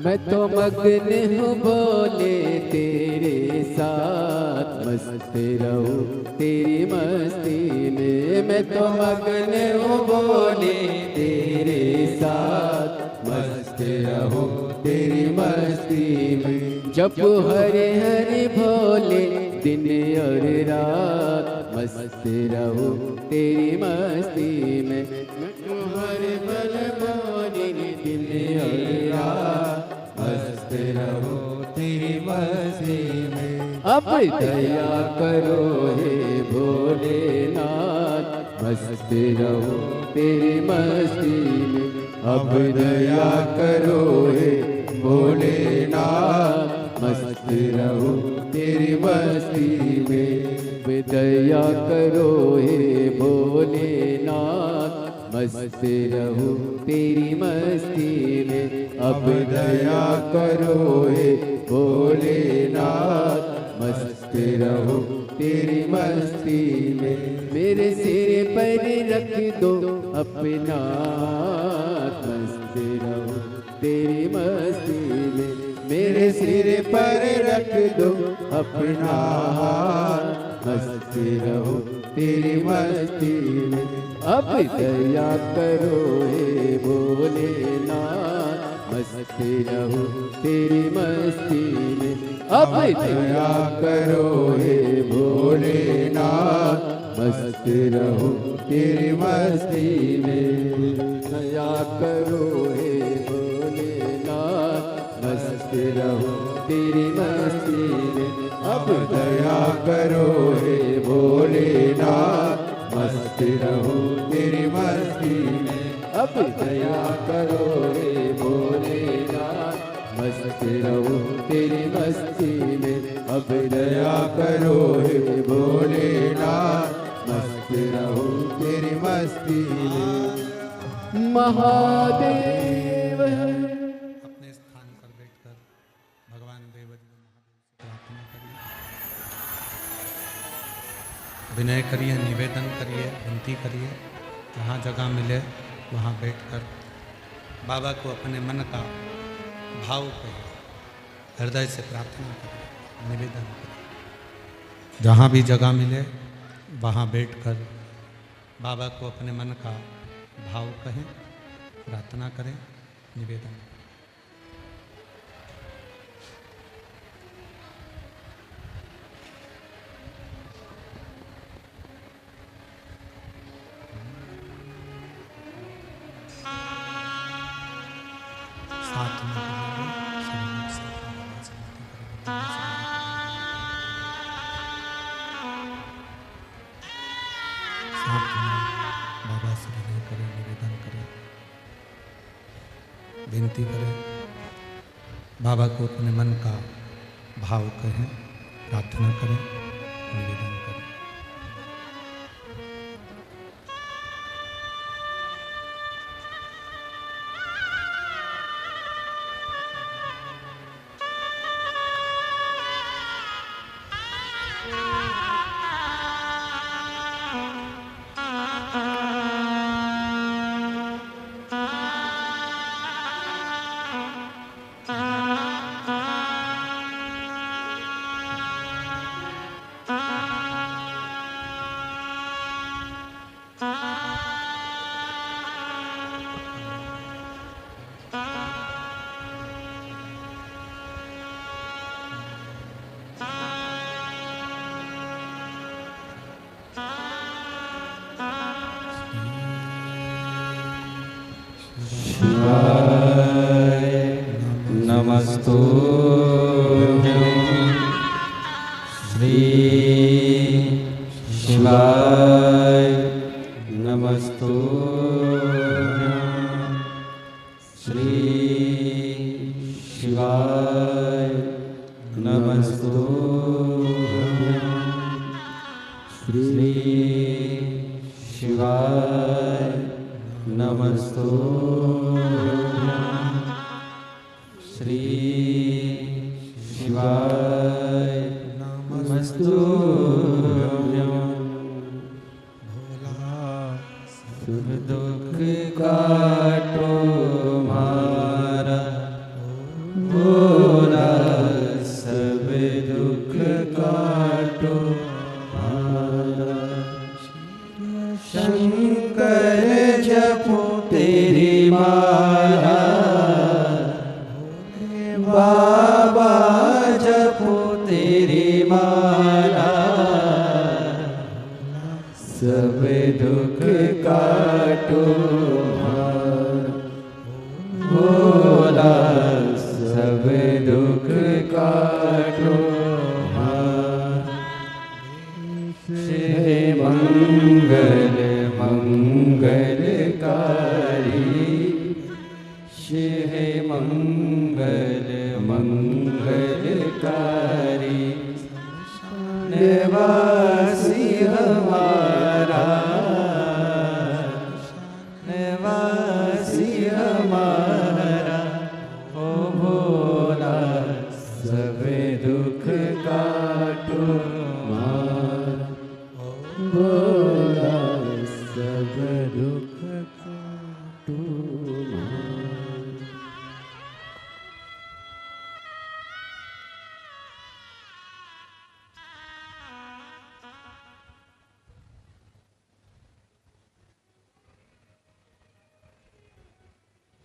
मैं तो मग्न हूँ बोले तेरे साथ, मस्त रहो तेरी मस्ती में। मैं तो मग्न हूँ बोले तेरे साथ, मस्त रहो तेरी मस्ती में। जब हरे हरे भोले दिन और रात, मस्त रहो तेरी मस्ती में। मैं तो हरे भले भोले दिन और रात, मस्त रहो तेरी मस्ती में। अब दया करो हे भोलेनाथ, मस्त रहो तेरी मस्ती में। अब दया करो हे भोलेनाथ, मस्त तेरी मस्ती में। दया करो हे भोलेनाथ, मस्त रहूं तेरी मस्ती में। अब दया करो हे भोलेनाथ, मस्त रहूं तेरी मस्ती में। मेरे सिर पर रख दो अपना, मस्त रहूं तेरी मस्ती में। मेरे सिर पर रख दो अपना, मस्त रहूं तेरी मस्ती में। अब दया करो हे भोलेनाथ, मस्त रहूं तेरी मस्ती में। अब दया करो हे भोलेनाथ, मस्त रहूं तेरी मस्ती में। दया करो हे भोलेनाथ, मस्त रहूं तेरी मस्ती में। अब दया करो हे भोलेनाथ, मस्त रहूं तेरी मस्ती में। अब दया करो हे भोलेनाथ, मस्त रहूं तेरी मस्ती में। अब दया करो हे भोलेनाथ, मस्त रहूं तेरी मस्ती में। महादेव अपने स्थान पर बैठकर भगवान देवदेव महादेव से प्रार्थना करिए, विनय करिए, निवेदन करिए, विनती करिए। जहाँ जगह मिले वहाँ बैठकर बाबा को अपने मन का भाव करिए, हृदय से प्रार्थना करिए, निवेदन करिए। जहाँ भी जगह मिले वहाँ बैठकर बाबा को अपने मन का भाव कहें, प्रार्थना करें, निवेदन करें। साथ में बाबा से विनय करें, निवेदन करें, विनती करें। बाबा को अपने मन का भाव कहें, प्रार्थना करें, निवेदन करें। नमस्तुभ्यं श्री शिवाय। नमस्तुभ्यं श्री शिवाय। नमस्तुभ्यं श्री शिवाय। नमस्तुभ्यं श्री शिवाय। नमस्तुभ्यं भोला सुख दुख काटो मारा, भोला सब दुख काटो मारा। शंकर जपो तेरी माला, बाबा जपो तेरी माला। सब दुख काटो भोला, सब दुख काटो। श्री मंगल मंगलकारी, शिव मंगल मंगलकारी। निवासी हमारा, निवासी हमारा, ओ भोला सब दुख काटो मारा, भोला सब दुख काटो मारा।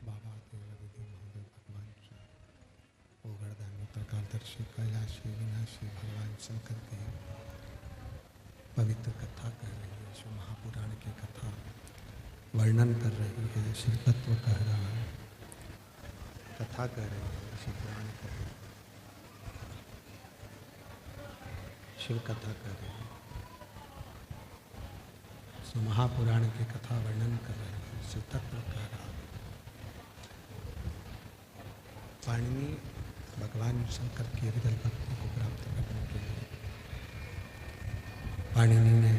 बाबा देवविधि महादेव भगवान श्री ओगरदानी प्रकारदर्शी कैलाशी विनाशी भगवान शंकर की पवित्र कथा कह रही है। शिव महापुराण की कथा वर्णन कर रही है, शिव तत्व कह रहा है, कथा कह रही है, शिव पुराण कह रही है, शिव कथा कह रही है, शिव महापुराण की कथा वर्णन कर रही है, शिव तत्व कह रहा है। पाणिनि भगवान शंकर की हृदय भक्ति को प्राप्त करने के लिए पाणिनि ने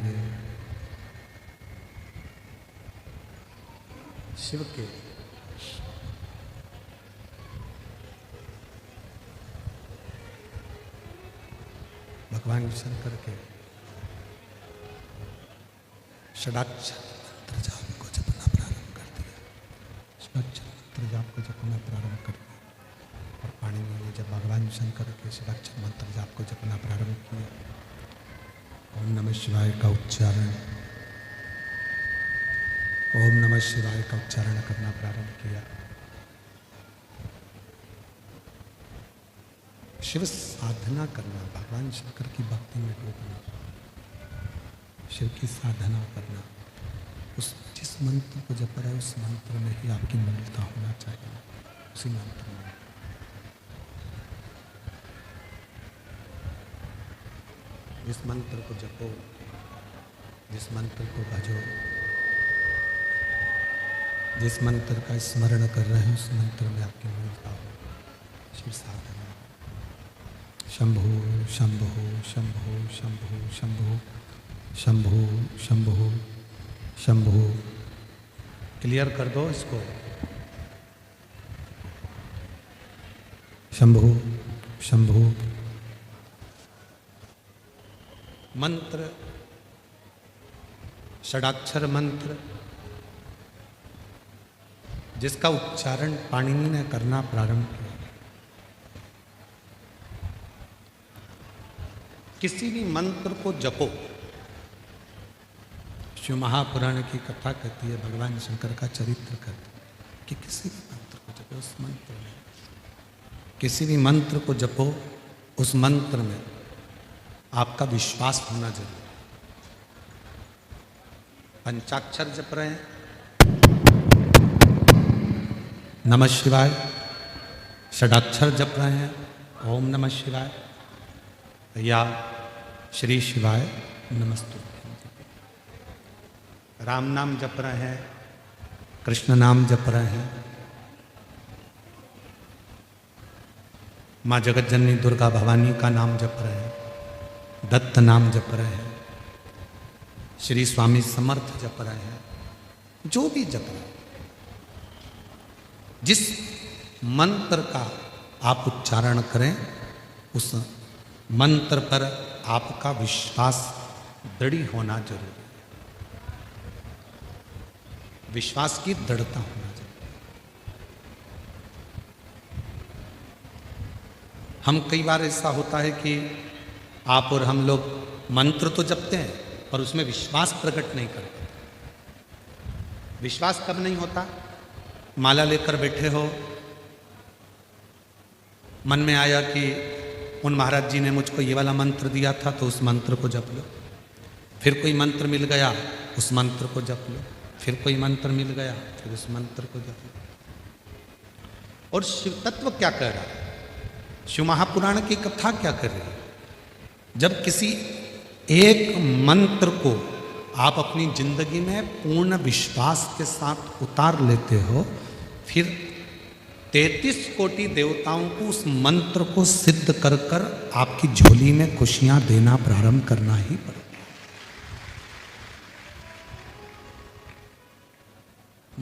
शिव के भगवान शंकर के षडाक्षर मंत्र जाप को जपना प्रारंभ कर दिया। षडाक्षर मंत्र जाप को जपना प्रारंभ कर दिया और पाणिनि ने जब भगवान शंकर के षडाक्षर मंत्र जाप को जपना प्रारंभ किया, ओम नमः शिवाय का उच्चारण, ओम नमः शिवाय का उच्चारण करना प्रारंभ किया। शिव साधना करना, भगवान शंकर की भक्ति में डूबना, शिव की साधना करना, उस जिस मंत्र को जप रहा है उस मंत्र में ही आपकी मलिनता होना चाहिए, उसी मंत्र में। जिस मंत्र को जपो, जिस मंत्र को भजो, जिस मंत्र का स्मरण कर रहे हैं उस मंत्र में आपकी मलिनता हो। शिव साधना। शंभो शंभो शंभो शंभो शंभो शंभो शंभो शंभो। क्लियर कर दो इसको। शंभो शंभो। मंत्र, षडाक्षर मंत्र जिसका उच्चारण पाणिनि ने करना प्रारंभ किया। किसी भी मंत्र को जपो, शिव महापुराण की कथा कहती है, भगवान शंकर का चरित्र कहती है कि किसी भी मंत्र को जपो, उस मंत्र में, किसी भी मंत्र को जपो, उस मंत्र में आपका विश्वास होना जरूरी। पंचाक्षर जप रहे हैं, नमः शिवाय, षडाक्षर जप रहे हैं, ओम नमः शिवाय या श्री शिवाय नमस्तुभ्यं, राम नाम जप रहे हैं, कृष्ण नाम जप रहे हैं, माँ जगत जननी दुर्गा भवानी का नाम जप रहे हैं, दत्त नाम जप रहे हैं, श्री स्वामी समर्थ जप रहे हैं, जो भी जप रहे हैं, जिस मंत्र का आप उच्चारण करें उस मंत्र पर आपका विश्वास दृढ़ होना जरूरी है। विश्वास की दृढ़ता होना चाहिए। हम कई बार ऐसा होता है कि आप और हम लोग मंत्र तो जपते हैं पर उसमें विश्वास प्रकट नहीं करते। विश्वास कब नहीं होता? माला लेकर बैठे हो, मन में आया कि उन महाराज जी ने मुझको ये वाला मंत्र दिया था तो उस मंत्र को जप लो। फिर कोई मंत्र मिल गया, उस मंत्र को जप लो। फिर कोई मंत्र मिल गया, फिर उस मंत्र को जप लो। और शिव तत्व क्या कह रहा है? शिव महापुराण की कथा क्या कर रही है? जब किसी एक मंत्र को आप अपनी जिंदगी में पूर्ण विश्वास के साथ उतार लेते हो, फिर 33 कोटि देवताओं को उस मंत्र को सिद्ध कर कर आपकी झोली में खुशियां देना प्रारंभ करना ही पड़ेगा।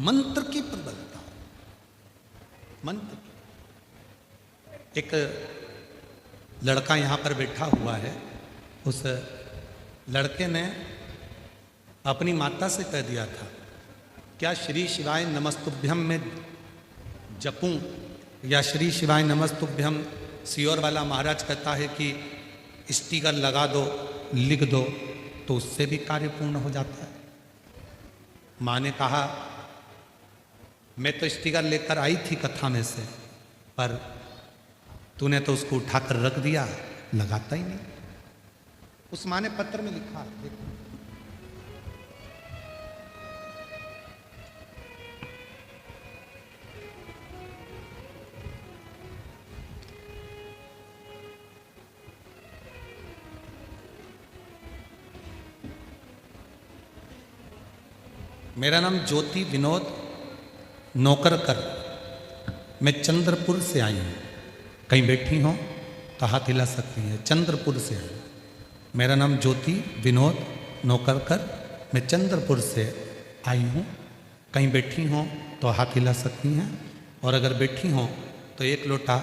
मंत्र की प्रबलता, मंत्र की। एक लड़का यहां पर बैठा हुआ है, उस लड़के ने अपनी माता से कह दिया था, क्या श्री शिवाय नमस्तुभ्यम में जपूं या श्री शिवाय नमस्तुभ्यम सियोर वाला महाराज कहता है कि स्टिकर लगा दो, लिख दो, तो उससे भी कार्य पूर्ण हो जाता है। माँ ने कहा मैं तो स्टिकर लेकर आई थी कथा में से, पर तूने तो उसको उठाकर रख दिया, लगाता ही नहीं। उस माँ ने पत्र में लिखा, देखो मेरा नाम ज्योति विनोद नौकरकर, मैं चंद्रपुर से आई हूँ। कहीं बैठी हो तो हाथ हिला सकती हैं। चंद्रपुर से आई, मेरा नाम ज्योति विनोद नौकरकर, मैं चंद्रपुर से आई हूँ। कहीं बैठी हो तो हाथ हिला सकती हैं, और अगर बैठी हो तो एक लोटा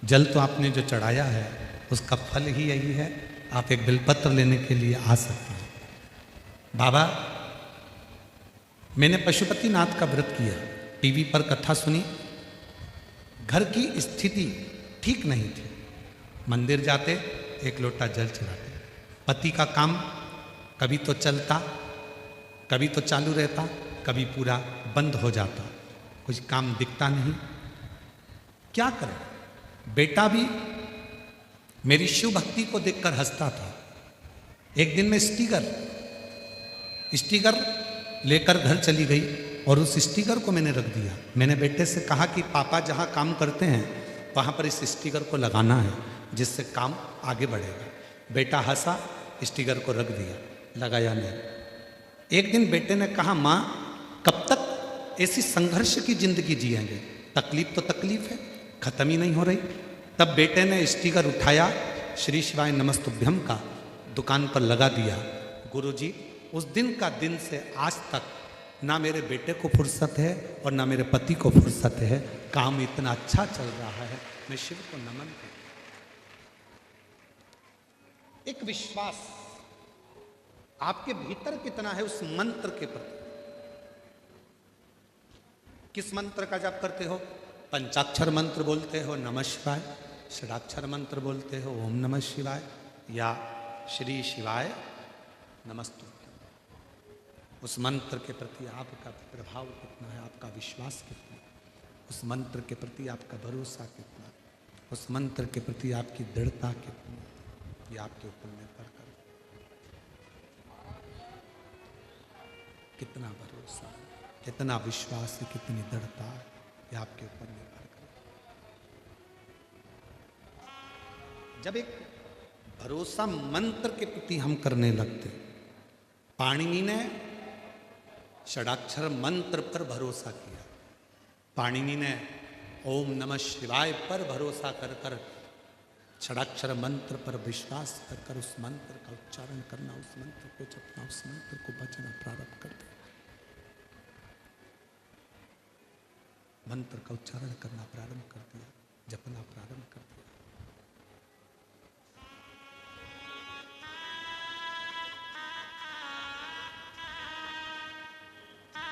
जल तो आपने जो चढ़ाया है उसका फल ही यही है, आप एक बिलपत्र लेने के लिए आ सकते हैं। बाबा, मैंने पशुपतिनाथ का व्रत किया, टीवी पर कथा सुनी, घर की स्थिति ठीक नहीं थी। मंदिर जाते, एक लोटा जल चढ़ाते, पति का काम कभी तो चलता, कभी तो चालू रहता, कभी पूरा बंद हो जाता, कुछ काम दिखता नहीं। क्या करें? बेटा भी मेरी शिव भक्ति को देखकर हंसता था। एक दिन मैं स्टिकर लेकर घर चली गई और उस स्टिकर को मैंने रख दिया। मैंने बेटे से कहा कि पापा जहाँ काम करते हैं वहाँ पर इस स्टिकर को लगाना है, जिससे काम आगे बढ़ेगा। बेटा हंसा, स्टिकर को रख दिया, लगाया नहीं। एक दिन बेटे ने कहा, माँ कब तक ऐसी संघर्ष की जिंदगी जिएंगे? तकलीफ तो तकलीफ है, खत्म ही नहीं हो रही। तब बेटे ने स्टिकर उठाया, श्री शिवाय नमस्तुभ्यम का दुकान पर लगा दिया। गुरुजी, उस दिन का दिन से आज तक ना मेरे बेटे को फुर्सत है और ना मेरे पति को फुर्सत है। काम इतना अच्छा चल रहा है, मैं शिव को नमन करता हूं। एक विश्वास आपके भीतर कितना है उस मंत्र के प्रति। किस मंत्र का जाप करते हो? पंचाक्षर मंत्र बोलते हो नमः शिवाय, षडाक्षर मंत्र बोलते हो ओम नमः शिवाय, या श्री शिवाय नमस्तुभ्यम। उस मंत्र के प्रति आपका प्रभाव कितना है, आपका विश्वास कितना है, उस मंत्र के प्रति आपका भरोसा कितना है, उस मंत्र के प्रति आपकी दृढ़ता कितनी है, ये आपके ऊपर निर्भर कर। कितना भरोसा, कितना विश्वास, कितनी दृढ़ता, ये आपके ऊपर निर्भर कर। जब एक भरोसा मंत्र के प्रति हम करने लगते, पाणिनि ने षडाक्षर मंत्र पर भरोसा किया, पाणिनि ने ओम नमः शिवाय पर भरोसा कर कर षडाक्षर मंत्र पर विश्वास कर कर उस मंत्र का उच्चारण करना, उस मंत्र को जपना, उस मंत्र को बचना प्रारंभ कर दिया। मंत्र का उच्चारण करना प्रारंभ कर दिया, जपना प्रारंभ कर दिया।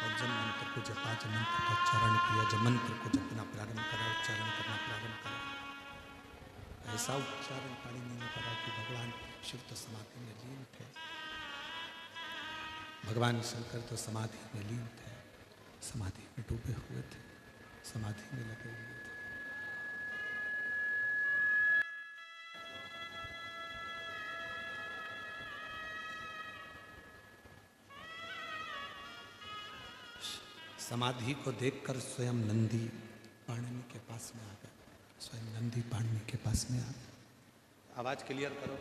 और जब मंत्र को जपा, जब मंत्र का उच्चारण किया, जब मंत्र को जपना प्रारंभ करा, उच्चारण करना प्रारंभ करा, ऐसा उच्चारण पाणिनि ने करा कि भगवान शिव तो समाधि में लीन थे, भगवान शंकर तो समाधि में लीन थे, समाधि में डूबे हुए थे, समाधि में लगे हुए थे। समाधि को देखकर स्वयं नंदी पाणिनि के पास में आ गए, स्वयं नंदी पाणिनि के पास में आ गए। आवाज क्लियर करो।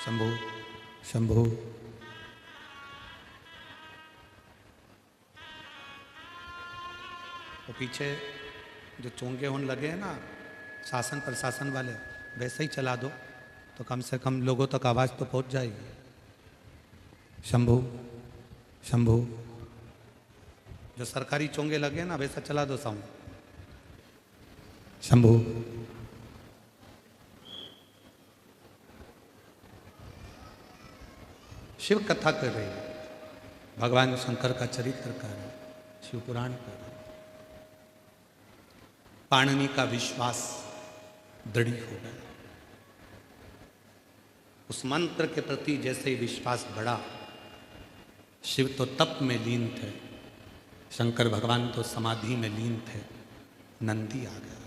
शंभु शंभु। वो पीछे जो चोंगे होने लगे हैं ना शासन प्रशासन वाले, वैसे ही चला दो तो कम से कम लोगों तक आवाज़ तो पहुंच जाएगी। शंभु शंभु। जो सरकारी चोंगे लगे ना वैसा चला दो साउंड। शंभु। शिव कथा कर रही है, भगवान शंकर का चरित्र कर रहे, शिव पुराण कर रहे। पाणिनि का विश्वास दृढ़ हो गया। उस मंत्र के प्रति जैसे ही विश्वास बढ़ा, शिव तो तप में लीन थे, शंकर भगवान तो समाधि में लीन थे, नंदी आ गया।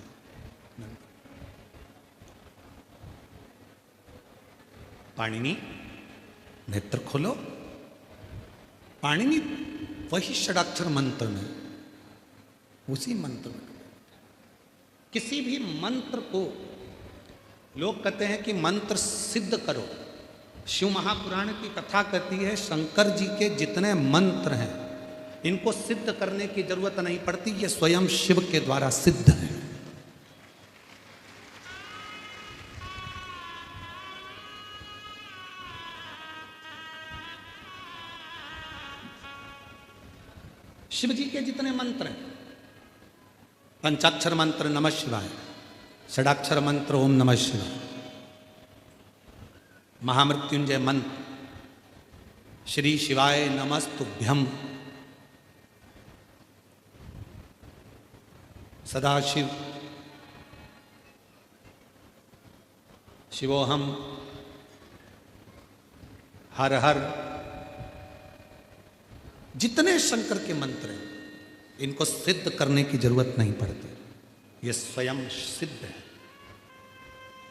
पाणिनि नेत्र खोलो। पाणिनि वही षडाक्षर मंत्र में, उसी मंत्र में। किसी भी मंत्र को लोग कहते हैं कि मंत्र सिद्ध करो। शिव महापुराण की कथा कहती है शंकर जी के जितने मंत्र हैं इनको सिद्ध करने की जरूरत नहीं पड़ती, ये स्वयं शिव के द्वारा सिद्ध है। शिव जी के जितने मंत्र हैं, पंचाक्षर मंत्र नमः शिवाय, षडाक्षर मंत्र ओम नमः शिवाय, महामृत्युंजय मंत्र श्री शिवाय नमस्तुभ्यम, सदाशिव, शिवोहम, हर हर, जितने शंकर के मंत्र हैं इनको सिद्ध करने की जरूरत नहीं पड़ती, ये स्वयं सिद्ध है,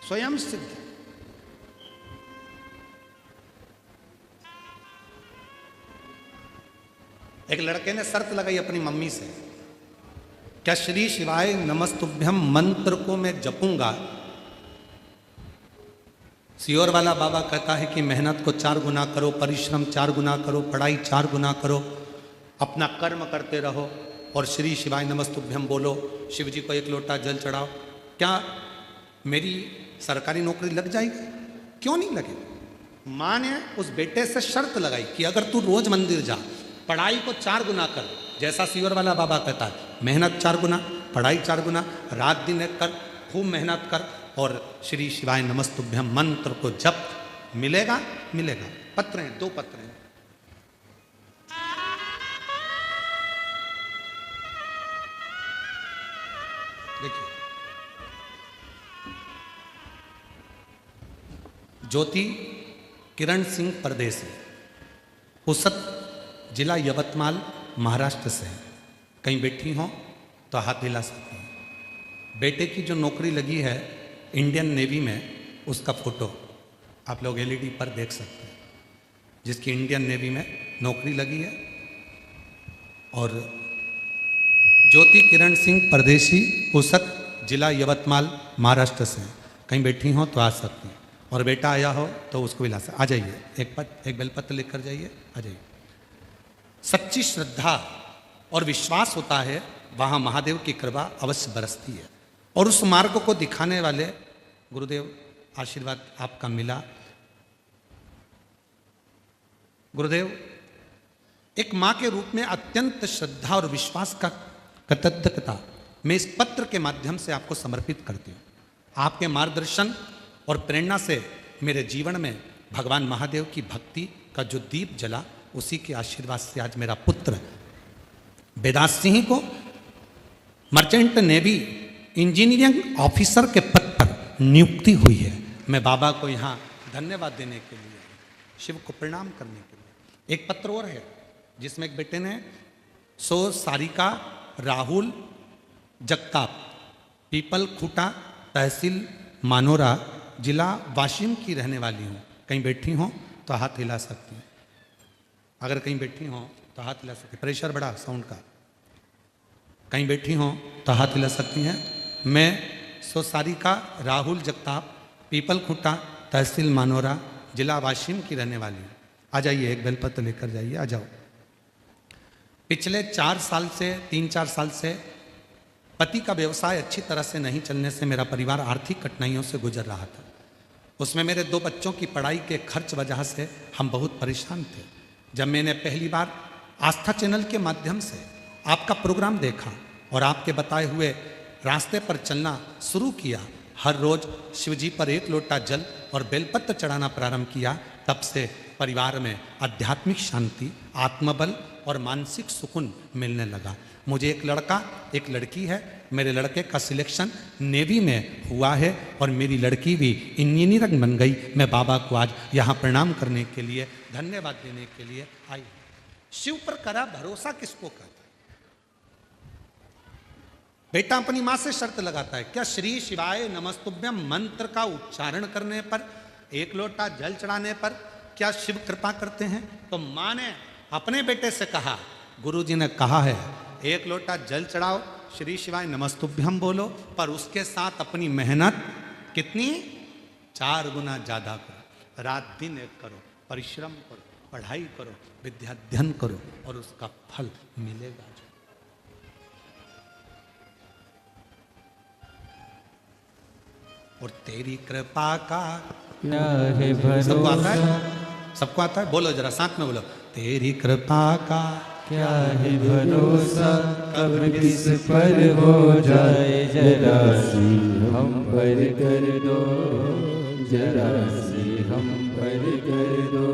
स्वयं सिद्ध है। एक लड़के ने शर्त लगाई अपनी मम्मी से, क्या श्री शिवाय नमस्तुभ्यम मंत्र को मैं जपूंगा, सियोर वाला बाबा कहता है कि मेहनत को 4 गुना करो, परिश्रम 4 गुना करो, पढ़ाई 4 गुना करो, अपना कर्म करते रहो और श्री शिवाय नमस्तुभ्यम बोलो, शिव जी को 1 लोटा जल चढ़ाओ, क्या मेरी सरकारी नौकरी लग जाएगी? क्यों नहीं लगेगी? माँ ने उस बेटे से शर्त लगाई कि अगर तू रोज मंदिर जा, पढ़ाई को 4 गुना कर, जैसा सियोर वाला बाबा कहता है, मेहनत 4 गुना, पढ़ाई 4 गुना, रात दिन एक कर, खूब मेहनत कर और श्री शिवाय नमस्तुभ्यम मंत्र को जप, मिलेगा मिलेगा। पत्र हैं, 2 पत्र हैं। देखिए, ज्योति किरण सिंह परदेसी, पुसद जिला यवतमाल महाराष्ट्र से है। कहीं बैठी हो तो हाथ हिला सकती हैं। बेटे की जो नौकरी लगी है इंडियन नेवी में, उसका फोटो आप लोग एलईडी पर देख सकते हैं, जिसकी इंडियन नेवी में नौकरी लगी है। और ज्योति किरण सिंह परदेसी, पुसद जिला यवतमाल महाराष्ट्र से, कहीं बैठी हो तो आ सकती हैं। और बेटा आया हो तो उसको भी ला सकते, आ जाइए, एक बेलपत्र लिख कर जाइए, आ जाइए। सच्ची श्रद्धा और विश्वास होता है वहाँ महादेव की कृपा अवश्य बरसती है। और उस मार्ग को दिखाने वाले गुरुदेव, आशीर्वाद आपका मिला। गुरुदेव, एक माँ के रूप में अत्यंत श्रद्धा और विश्वास का कृतज्ञता मैं इस पत्र के माध्यम से आपको समर्पित करती हूँ। आपके मार्गदर्शन और प्रेरणा से मेरे जीवन में भगवान महादेव की भक्ति का जो दीप जला, उसी के आशीर्वाद से आज मेरा पुत्र वेदांत सिंह को मर्चेंट नेवी इंजीनियरिंग ऑफिसर के पद पर नियुक्ति हुई है। मैं बाबा को यहाँ धन्यवाद देने के लिए, शिव को प्रणाम करने के लिए। एक पत्र और है जिसमें एक बेटे ने सो सारिका राहुल जगताप, पीपल खूटा, तहसील मानोरा, जिला वाशिम की रहने वाली हूँ। कहीं बैठी हो तो हाथ हिला सकती हैं। अगर कहीं बैठी हो तो हाथ हिला सकती, प्रेशर बढ़ा साउंड का। कहीं बैठी हो तो हाथ हिला सकती हैं। मैं सोसारिका राहुल जगताप, पीपल खूटा, तहसील मानोरा, जिला वाशिम की रहने वाली हूँ। आ जाइए, एक बेलपत्र लेकर जाइए, आ जाओ। पिछले 4 साल से 3-4 साल से पति का व्यवसाय अच्छी तरह से नहीं चलने से मेरा परिवार आर्थिक कठिनाइयों से गुजर रहा था। उसमें मेरे 2 बच्चों की पढ़ाई के खर्च वजह से हम बहुत परेशान थे। जब मैंने पहली बार आस्था चैनल के माध्यम से आपका प्रोग्राम देखा और आपके बताए हुए रास्ते पर चलना शुरू किया, हर रोज शिव जी पर 1 लोटा जल और बेलपत्र चढ़ाना प्रारंभ किया, तब से परिवार में आध्यात्मिक शांति, आत्मबल और मानसिक सुकून मिलने लगा। मुझे एक लड़का, एक लड़की है। मेरे लड़के का सिलेक्शन नेवी में हुआ है और मेरी लड़की भी इंजीनियर बन गई। मैं बाबा को आज यहाँ प्रणाम करने के लिए, धन्यवाद देने के लिए आई। शिव पर करा भरोसा किसको कहता है? बेटा अपनी मां से शर्त लगाता है, क्या श्री शिवाय नमस्तुभ्यम मंत्र का उच्चारण करने पर, 1 लोटा जल चढ़ाने पर क्या शिव कृपा करते हैं? तो मां ने अपने बेटे से कहा, गुरुजी ने कहा है 1 लोटा जल चढ़ाओ, श्री शिवाय नमस्तुभ्यम बोलो, पर उसके साथ अपनी मेहनत कितनी 4 गुना ज्यादा करो। रात दिन एक करो, परिश्रम करो, पढ़ाई करो, विद्याध्ययन करो और उसका फल मिलेगा। और तेरी कृपा का क्या है भरोसा, सबको आता है? सबको आता है? बोलो जरा साथ में बोलो, तेरी कृपा का क्या है भरोसा, कब किस पर हो जाए जरा सी हम पर कर दो, जरा सी हम पर कर दो।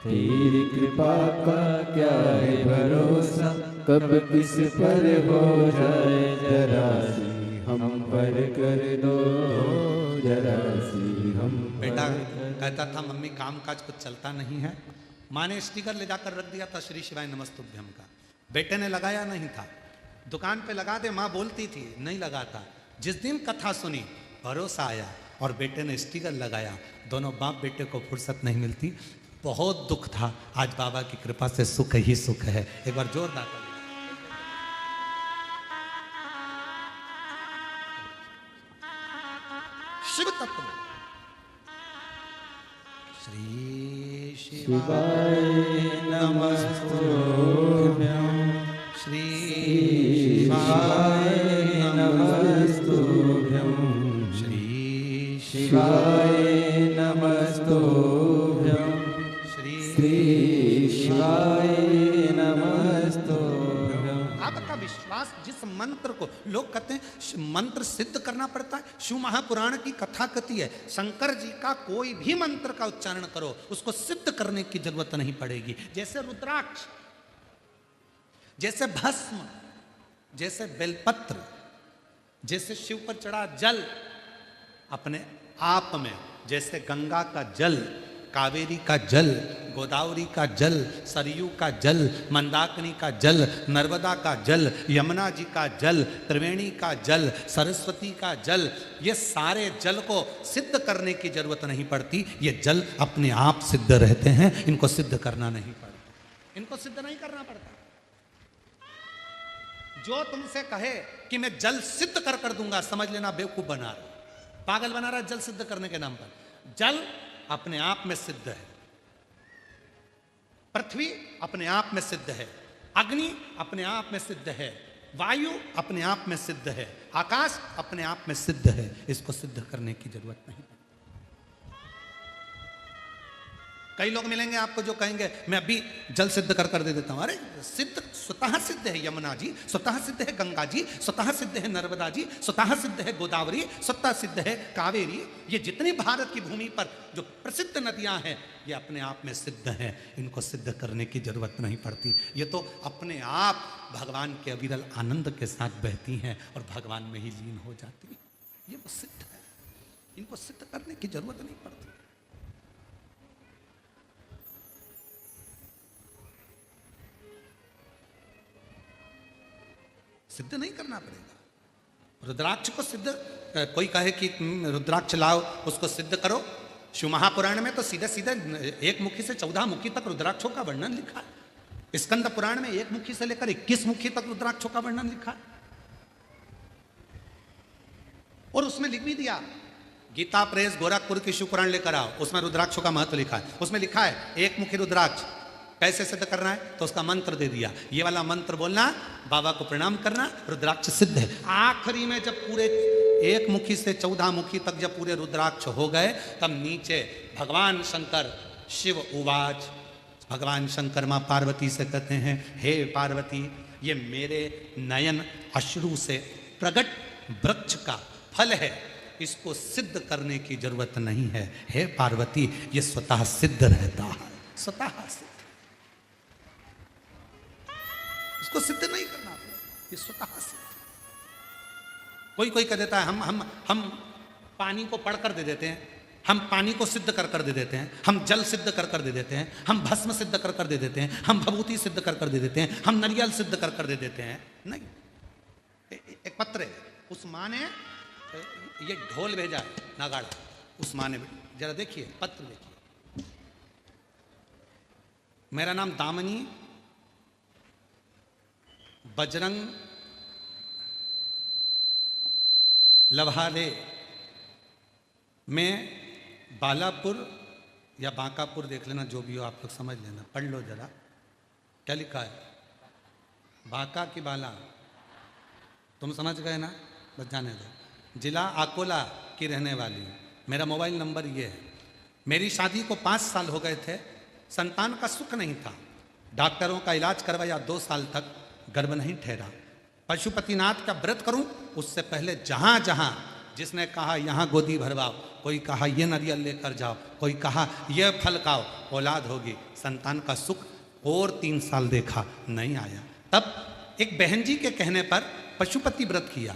तेरी कृपा का क्या है भरोसा, कब किस पर हो जाए जरा सी हम पर कर दो, जरा सी हम पर बेटा कर दो। कहता था मम्मी काम काज कुछ चलता नहीं है। माँ ने स्टिकर ले जाकर रख दिया था श्री शिवाय नमस्तुभ्यम का, बेटे ने लगाया नहीं था। दुकान पे लगा दे माँ बोलती थी, नहीं लगाता। जिस दिन कथा सुनी भरोसा आया और बेटे ने स्टिकर लगाया। दोनों बाप बेटे को फुर्सत नहीं मिलती, बहुत दुख था। आज बाबा की कृपा से सुख ही सुख है। एक बार जोरदार ताली। शिव तत्व श्री शिवाय नमस्तुभ्यं, श्री शिवाय नमस्तुभ्यं, श्री शिवाय नमस्तुभ्यं, श्री श्री शिवाय नमस्तुभ्यं। आपका विश्वास, जिस मंत्र को लोग कहते हैं मंत्र सिद्ध करना पड़ता है, शिव महापुराण की कथा कहती है शंकर जी का कोई भी मंत्र का उच्चारण करो उसको सिद्ध करने की जरूरत नहीं पड़ेगी। जैसे रुद्राक्ष, जैसे भस्म, जैसे बेलपत्र, जैसे शिव पर चढ़ा जल अपने आप में, जैसे गंगा का जल, कावेरी का जल, गोदावरी का जल, सरयू का जल, मंदाकिनी का जल, नर्मदा का जल, यमुना जी का जल, त्रिवेणी का जल, सरस्वती का जल, ये सारे जल को सिद्ध करने की जरूरत नहीं पड़ती। ये जल अपने आप सिद्ध रहते हैं, इनको सिद्ध करना नहीं पड़ता, इनको सिद्ध नहीं करना पड़ता। जो तुमसे कहे कि मैं जल सिद्ध कर दूंगा, समझ लेना बेवकूफ बना रहा, पागल बना रहा जल सिद्ध करने के नाम पर। जल अपने आप में सिद्ध है, पृथ्वी अपने आप में सिद्ध है, अग्नि अपने आप में सिद्ध है, वायु अपने आप में सिद्ध है, आकाश अपने आप में सिद्ध है। इसको सिद्ध करने की जरूरत नहीं। कई लोग मिलेंगे आपको जो कहेंगे मैं अभी जल सिद्ध कर दे देता हूं। अरे सिद्ध स्वतः सिद्ध है यमुना जी, स्वतः सिद्ध है गंगा जी, स्वतः सिद्ध है नर्मदा जी, स्वतः सिद्ध है गोदावरी, स्वतः सिद्ध है कावेरी। ये जितनी भारत की भूमि पर जो प्रसिद्ध नदियां हैं ये अपने आप में सिद्ध हैं, इनको सिद्ध करने की जरूरत नहीं पड़ती। ये तो अपने आप भगवान के अविरल आनंद के साथ बहती हैं और भगवान में ही लीन हो जाती हैं। ये वो सिद्ध है, इनको सिद्ध करने की जरूरत नहीं पड़ती। सिद्ध नहीं करना पड़ेगा। रुद्राक्ष को सिद्ध, कोई कहे कि रुद्राक्ष लाओ उसको सिद्ध करो, शिव महापुराण में तो सीधे सीधे 1 मुखी से 14 मुखी तक रुद्राक्षों का वर्णन लिखा है। स्कंद पुराण में 1 मुखी से लेकर 21 मुखी तक रुद्राक्षों का वर्णन लिखा है। और उसमें लिख भी दिया गीता प्रेस गोरखपुर की शिवपुराण लेकर आओ, उसमें रुद्राक्षों का महत्व लिखा है। उसमें लिखा है एक मुखी रुद्राक्ष कैसे सिद्ध करना है, तो उसका मंत्र दे दिया, ये वाला मंत्र बोलना, बाबा को प्रणाम करना, रुद्राक्ष सिद्ध है। आखिरी में जब पूरे एक मुखी से 14 मुखी तक जब पूरे रुद्राक्ष हो गए, तब नीचे भगवान शंकर शिव उवाच, भगवान शंकर माँ पार्वती से कहते हैं, हे पार्वती, ये मेरे नयन अश्रु से प्रकट वृक्ष का फल है, इसको सिद्ध करने की जरूरत नहीं है। हे पार्वती, ये स्वतः सिद्ध रहता है, स्वतः सिद्ध, इसको सिद्ध नहीं करना, ये स्वतः सिद्ध। कोई कह देता है हम पानी को पढ़कर दे देते हैं, हम पानी को सिद्ध कर दे देते हैं, हम जल सिद्ध कर दे देते हैं, हम भस्म सिद्ध कर दे देते हैं, हम भभूति सिद्ध कर दे देते हैं, हम नारियल सिद्ध कर दे देते हैं। नहीं, एक पत्र है, उस माँ ने ये ढोल भेजा है, नगाड़ा, उस माँ ने, जरा देखिए पत्र देखिए। मेरा नाम दामनी बजरंग लभाले में बालापुर या बांकापुर, देख लेना जो भी हो, आप लोग समझ लेना, पढ़ लो जरा क्या लिखा है। बांका की बाला, तुम समझ गए ना, बस जाने दो। जिला अकोला की रहने वाली हूँ, मेरा मोबाइल नंबर ये है। मेरी शादी को 5 साल हो गए थे, संतान का सुख नहीं था, डॉक्टरों का इलाज करवाया, 2 साल तक गर्भ नहीं ठहरा। पशुपतिनाथ का व्रत करूं, उससे पहले जहां जहां जिसने कहा यहाँ गोदी भरवाओ, कोई कहा ये नारियल लेकर जाओ, कोई कहा ये फल खाओ, औलाद होगी, संतान का सुख, और 3 साल देखा नहीं आया। तब एक बहन जी के कहने पर पशुपति व्रत किया,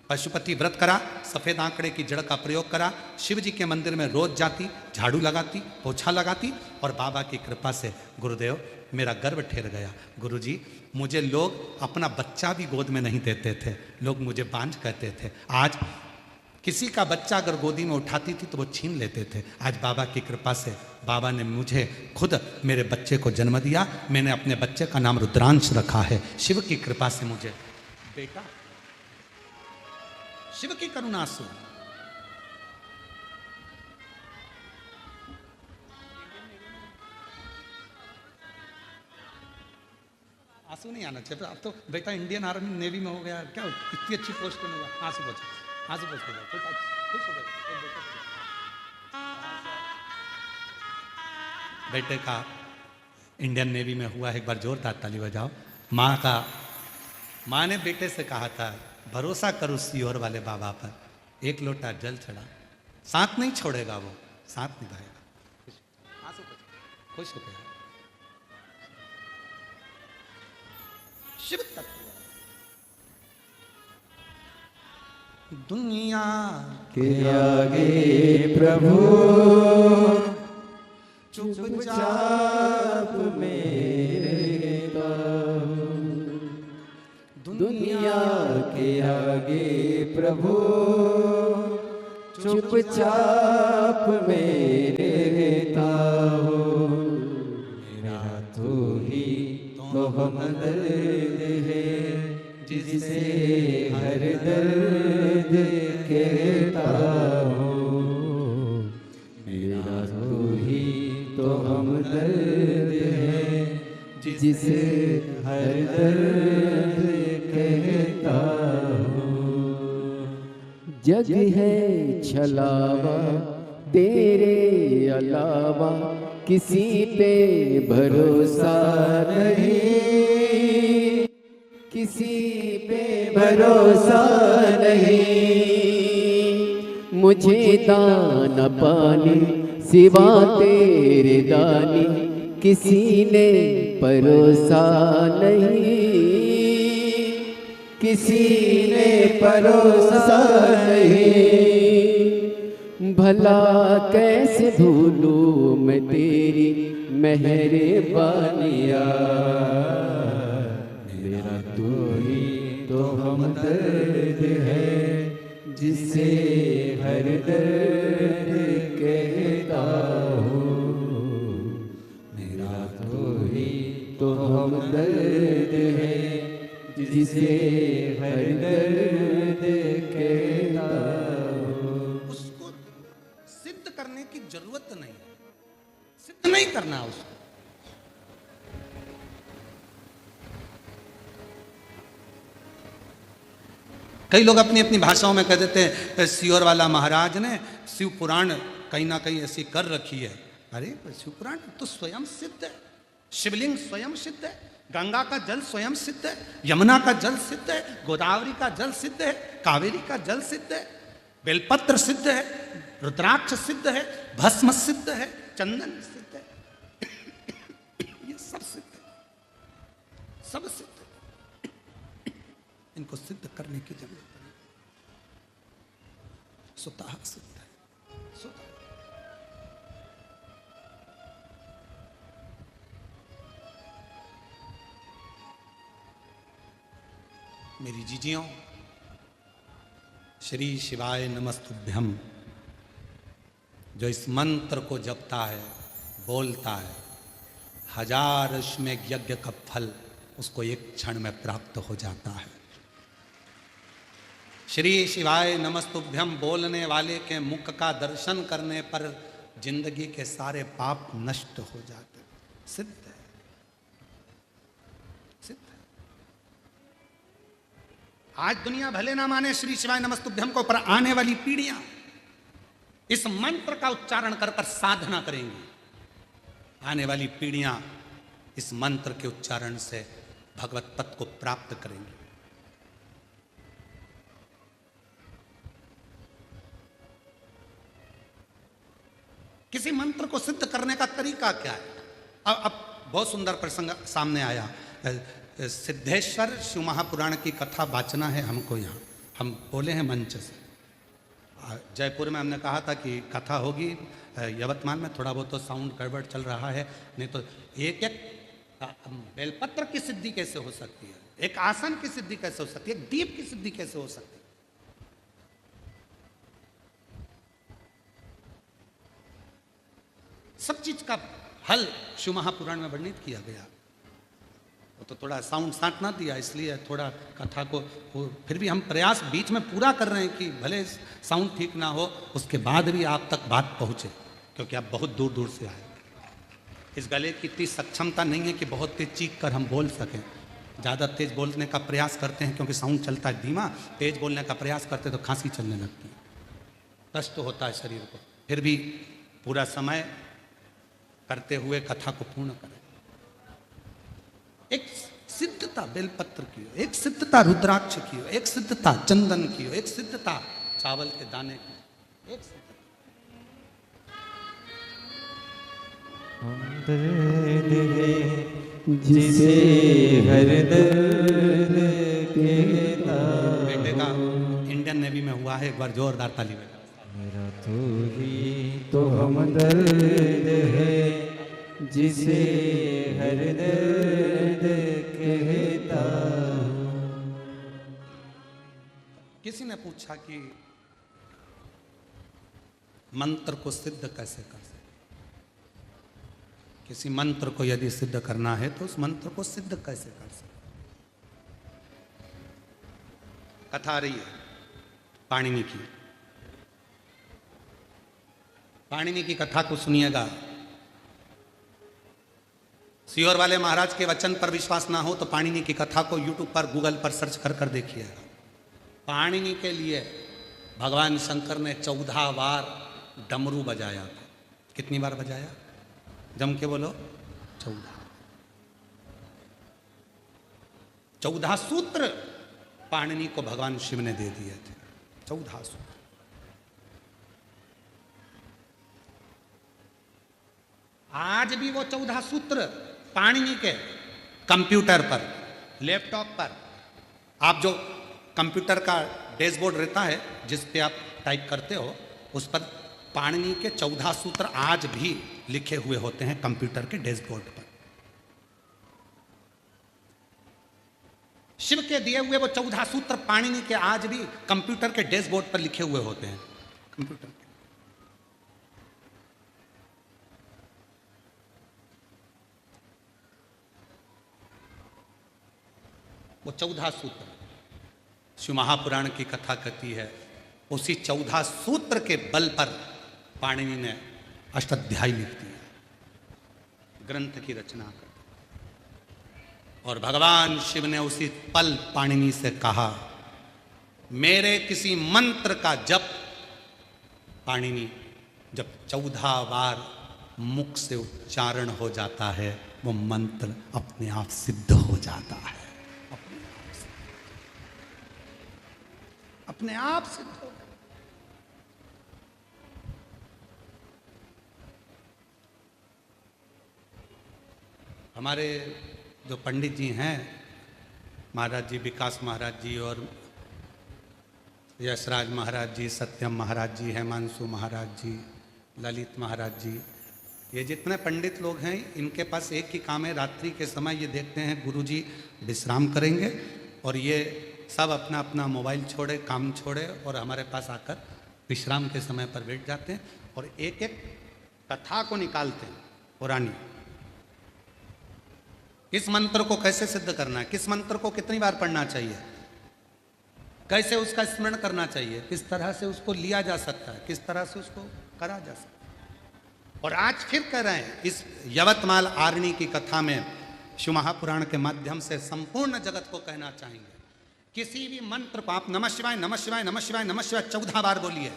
पशुपति व्रत करा, सफ़ेद आंकड़े की जड़ का प्रयोग करा, शिव जी के मंदिर में रोज जाती, झाड़ू लगाती, पोछा लगाती, और बाबा की कृपा से गुरुदेव मेरा गर्भ ठहर गया। गुरुजी, मुझे लोग अपना बच्चा भी गोद में नहीं देते थे, लोग मुझे बांझ कहते थे। आज किसी का बच्चा अगर गोदी में उठाती थी तो वो छीन लेते थे। आज बाबा की कृपा से बाबा ने मुझे खुद मेरे बच्चे को जन्म दिया। मैंने अपने बच्चे का नाम रुद्रांश रखा है। शिव की कृपा से मुझे बेटा, शिव की करुणा से। आंसू नहीं आना चाहिए, अब तो बेटा इंडियन आर्मी नेवी में हो गया, क्या इतनी अच्छी पोस्ट में होगा। आंसू बचे, आंसू बच गया, खुश हो गए। बेटे का इंडियन नेवी में हुआ है, एक बार जोरदार ताली बजाओ। माँ ने बेटे से कहा था, भरोसा करो सीहोर वाले बाबा पर, 1 लोटा जल चढ़ा, साथ नहीं छोड़ेगा, वो साथ निभाएगा। आंसू बचे, खुश हो गया। शिव तत्व दुनिया के आगे प्रभु चुपचाप मेरे ताऊ, दुनिया के आगे प्रभु चुपचाप मेरे ताऊ, मेरा तो ही तो हमदर्द है, जिसे हर दर्द कहता हूँ, मेरा तो ही तो हमदर्द है, जिसे हर दर्द कहता हूँ। जग है छलावा तेरे अलावा, किसी पे भरोसा नहीं, किसी पे भरोसा नहीं, मुझे दाना पानी सिवा तेरे दानी, किसी ने परोसा नहीं, किसी ने परोसा नहीं। भला कैसे भूलूं मैं तेरी मेहरबानियाँ, मेरा तू ही तो हमदर्द है, जिसे हर दर्द कहता हूँ, मेरा तो ही तो हमदर्द है, जिसे हर दर्द कहता हूँ। की जरूरत नहीं है, सिद्ध नहीं करना उसको। कई लोग अपनी अपनी भाषाओं में कह देते हैं सियोर वाला महाराज ने शिव पुराण कहीं ना कहीं ऐसी कर रखी है। अरे शिव पुराण तो स्वयं सिद्ध है, शिवलिंग स्वयं सिद्ध है, गंगा का जल स्वयं सिद्ध है, यमुना का जल सिद्ध है, गोदावरी का जल सिद्ध है, कावेरी का जल सिद्ध है, बेलपत्र सिद्ध है, रुद्राक्ष सिद्ध है, भस्म सिद्ध है, चंदन सिद्ध है, ये सब सिद्ध है, सब सिद्ध है। इनको सिद्ध करने की जरूरत नहीं, स्वतः सिद्ध है, स्वतः। मेरी जीजियों, श्री शिवाय नमस्तुभ्यम जो इस मंत्र को जपता है, बोलता है, 1000 अश्वमेध यज्ञ का फल उसको एक क्षण में प्राप्त हो जाता है। श्री शिवाय नमस्तुभ्यम बोलने वाले के मुख का दर्शन करने पर जिंदगी के सारे पाप नष्ट हो जाते हैं। सिद्ध है, सिद्ध है। आज दुनिया भले ना माने श्री शिवाय नमस्तुभ्यम को, पर आने वाली पीढ़ियां इस मंत्र का उच्चारण कर कर साधना करेंगी। आने वाली पीढ़ियां इस मंत्र के उच्चारण से भगवत पद को प्राप्त करेंगी। किसी मंत्र को सिद्ध करने का तरीका क्या है? अब बहुत सुंदर प्रसंग सामने आया। सिद्धेश्वर शिव महापुराण की कथा वाचना है हमको यहाँ, हम बोले हैं मंच से। जयपुर में हमने कहा था कि कथा होगी, यवतमाल में थोड़ा बहुत तो साउंड गड़बड़ चल रहा है, नहीं तो एक एक बेलपत्र की सिद्धि कैसे हो सकती है, एक आसन की सिद्धि कैसे हो सकती है, एक दीप की सिद्धि कैसे हो सकती है। सब चीज का हल शिव महापुराण में वर्णित किया गया। वो तो थोड़ा साउंड साथ ना दिया, इसलिए थोड़ा कथा को फिर भी हम प्रयास बीच में पूरा कर रहे हैं कि भले साउंड ठीक ना हो, उसके बाद भी आप तक बात पहुंचे, क्योंकि आप बहुत दूर दूर से आए। इस गले की इतनी सक्षमता नहीं है कि बहुत तेज चीख कर हम बोल सकें। ज़्यादा तेज बोलने का प्रयास करते हैं क्योंकि साउंड चलता है धीमा, तेज बोलने का प्रयास करते तो खांसी चलने लगती है, कष्ट होता है शरीर को। फिर भी पूरा समय करते हुए कथा को पूर्ण करें। एक सिद्धता बेलपत्र की हो, एक सिद्धता रुद्राक्ष की हो, एक सिद्धता चंदन की हो, एक सिद्धता चावल के दाने की, एक सिद्धता। जिसे हर दर्द कहता। बेटे का इंडियन नेवी में हुआ है, एक बार जोरदार ताली बजा। मेरा तो ही तो हमदर्द है, जिसे हर दर्द कहता। किसी ने पूछा कि मंत्र को सिद्ध कैसे कर सकते? किसी मंत्र को यदि सिद्ध करना है तो उस मंत्र को सिद्ध कैसे कर सकते? कथा आ रही है पाणिनि की। पाणिनि की कथा को सुनिएगा। सियोर वाले महाराज के वचन पर विश्वास ना हो तो पाणिनि की कथा को यूट्यूब पर, गूगल पर सर्च कर कर देखिएगा। पाणिनि के लिए भगवान शंकर ने 14 बार डमरू बजाया था। कितनी बार बजाया? जम के बोलो, 14 सूत्र पाणिनि को भगवान शिव ने दे दिए थे। 14 सूत्र। आज भी वो 14 सूत्र पाणिनि के कंप्यूटर पर, लैपटॉप पर, आप जो कंप्यूटर का डैशबोर्ड रहता है जिस पे आप टाइप करते हो, उस पर पाणिनि के 14 सूत्र आज भी लिखे हुए होते हैं कंप्यूटर के डैशबोर्ड पर। शिव के दिए हुए वो 14 सूत्र पाणिनि के आज भी कंप्यूटर के डैशबोर्ड पर लिखे हुए होते हैं। कंप्यूटर के वो 14 सूत्र शिव महापुराण की कथा कहती है। उसी 14 सूत्र के बल पर पाणिनि ने अष्टाध्यायी लिख दिया, ग्रंथ की रचना कर। और भगवान शिव ने उसी पल पाणिनि से कहा, मेरे किसी मंत्र का जप पाणिनि जब 14 बार मुख से उच्चारण हो जाता है, वो मंत्र अपने आप सिद्ध हो जाता है, अपने आप सिद्ध हो। हमारे जो पंडित जी हैं, महाराज जी, विकास महाराज जी और यशराज महाराज जी, सत्यम महाराज जी, हेमांशु महाराज जी, ललित महाराज जी, ये जितने पंडित लोग हैं, इनके पास एक ही काम है, रात्रि के समय ये देखते हैं गुरुजी विश्राम करेंगे और ये सब अपना अपना मोबाइल छोड़े, काम छोड़े और हमारे पास आकर विश्राम के समय पर बैठ जाते हैं और एक एक कथा को निकालते हैं पुरानी। किस मंत्र को कैसे सिद्ध करना है, किस मंत्र को कितनी बार पढ़ना चाहिए, कैसे उसका स्मरण करना चाहिए, किस तरह से उसको लिया जा सकता है, किस तरह से उसको करा जा सकता है। और आज फिर कह रहे हैं, इस यवतमाल आरणी की कथा में शिव महापुराण के माध्यम से संपूर्ण जगत को कहना चाहेंगे, किसी भी मंत्र को आप नमः शिवाय नमः शिवाय नमः शिवाय नमः शिवाय 14 बार बोलिए,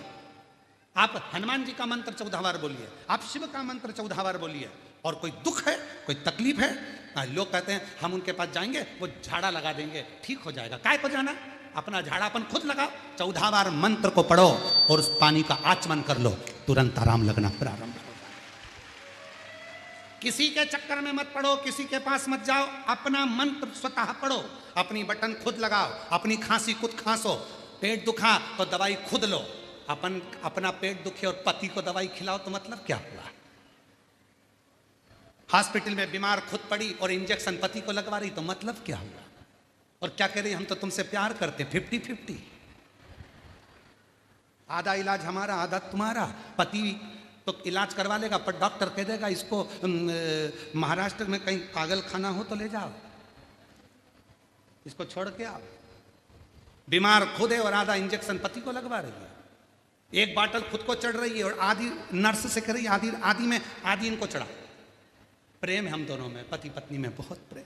आप हनुमान जी का मंत्र 14 बार बोलिए, आप शिव का मंत्र 14 बार बोलिए, और कोई दुख है, कोई तकलीफ है, लोग कहते हैं हम उनके पास जाएंगे, वो झाड़ा लगा देंगे, ठीक हो जाएगा। काय को जाना, अपना झाड़ा अपन खुद लगाओ, 14 बार मंत्र को पढ़ो और उस पानी का आचमन कर लो, तुरंत आराम लगना प्रारंभ हो जाए। किसी के चक्कर में मत पढ़ो, किसी के पास मत जाओ, अपना मंत्र स्वतः पढ़ो, अपनी बटन खुद लगाओ, अपनी खांसी खुद खांसो, पेट दुखा तो दवाई खुद लो, अपना पेट दुखे और पति को दवाई खिलाओ तो मतलब क्या हुआ। हॉस्पिटल में बीमार खुद पड़ी और इंजेक्शन पति को लगवा रही तो मतलब क्या हुआ। और क्या कह रही, हम तो तुमसे प्यार करते, 50-50, आधा इलाज हमारा आधा तुम्हारा। पति तो इलाज करवा लेगा पर डॉक्टर कह देगा इसको महाराष्ट्र में कहीं पागल खाना हो तो ले जाओ, इसको छोड़ के आओ। बीमार खुद है और आधा इंजेक्शन पति को लगवा रही है, एक बाटल खुद को चढ़ रही है और आधी नर्स से कह रही है, आधी में आधी इनको चढ़ा। प्रेम है हम दोनों में, पति पत्नी में बहुत प्रेम।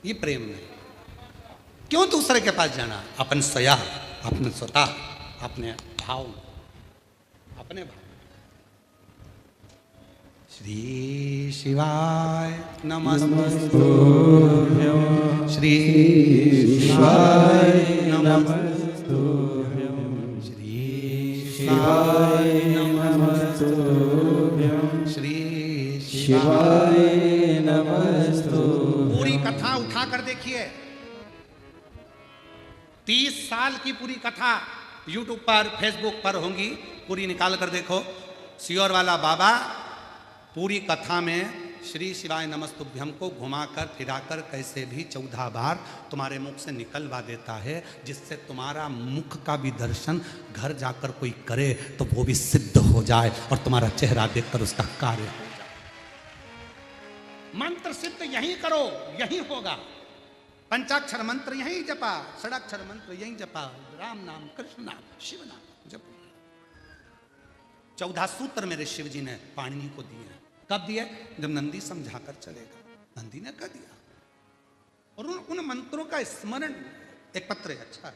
ये प्रेम नहीं, क्यों दूसरे के पास जाना, अपन स्वया, अपने स्वतः, अपने भाव, अपने भाव। श्री शिवाय नमस्तुभ्यं, श्री शिवाय नमस्तुभ्यं, श्री शिवाय नमस्तुभ्यं, श्री शिवाय नमस्तुभ्यं। पूरी कथा उठा कर देखिए, 30 साल की पूरी कथा YouTube पर, Facebook पर होंगी, पूरी निकाल कर देखो। सियोर वाला बाबा पूरी कथा में श्री शिवाय नमस्तुभ्यम को घुमाकर फिराकर कैसे भी 14 बार तुम्हारे मुख से निकलवा देता है, जिससे तुम्हारा मुख का भी दर्शन घर जाकर कोई करे तो वो भी सिद्ध हो जाए और तुम्हारा चेहरा देखकर उसका कार्य हो जाए। मंत्र सिद्ध यहीं करो, यहीं होगा। पंचाक्षर मंत्र यहीं जपा, षडाक्षर मंत्र यहीं जपा, राम नाम, कृष्ण नाम, शिव नाम जप। 14 सूत्र मेरे शिव जी ने पाणिनि को दिए। कब दिए? जब नंदी समझाकर चलेगा, नंदी ने कह दिया। और उन मंत्रों का स्मरण, एक पत्र है, अच्छा है।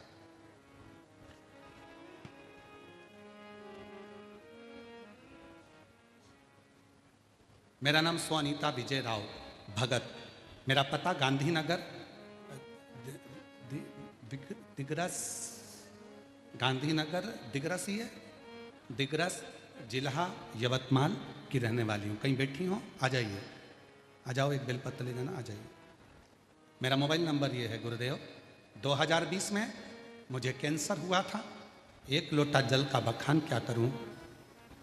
मेरा नाम स्वनीता विजय राव भगत, मेरा पता गांधीनगर दिग्रस, गांधीनगर दिग्रस ही है, दिग्रस जिला यवतमाल की रहने वाली हूँ। कहीं बैठी हो आ जाइए, आ जाओ, एक बेलपत्र ले जाना, आ जाइए। मेरा मोबाइल नंबर ये है गुरुदेव। 2020 में मुझे कैंसर हुआ था, 1 लोटा जल का बखान क्या करूँ।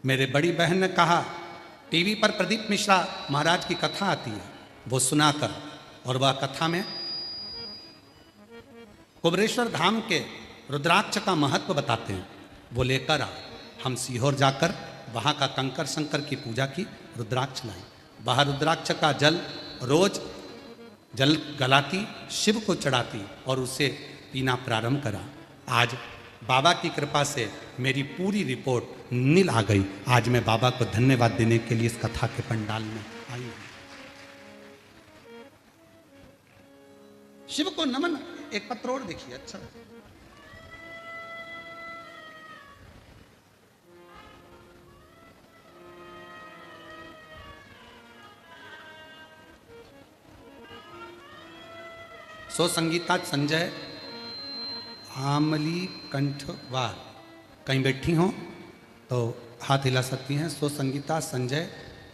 मेरे बड़ी बहन ने कहा टीवी पर प्रदीप मिश्रा महाराज की कथा आती है, वो सुनाकर, और वह कथा में कुबरेश्वर धाम के रुद्राक्ष का महत्व बताते हैं। वो लेकर आ, हम सीहोर जाकर वहाँ का कंकर शंकर की पूजा की, रुद्राक्ष लाई। वहाँ रुद्राक्ष का जल रोज जल गलाती, शिव को चढ़ाती और उसे पीना प्रारंभ करा। आज बाबा की कृपा से मेरी पूरी रिपोर्ट नील आ गई। आज मैं बाबा को धन्यवाद देने के लिए इस कथा के पंडाल में आई हूं। शिव को नमन। एक पत्र और देखिए, अच्छा सो संगीता संजय आमली कंठवार, कहीं बैठी हों तो हाथ हिला सकती हैं। सो संगीता संजय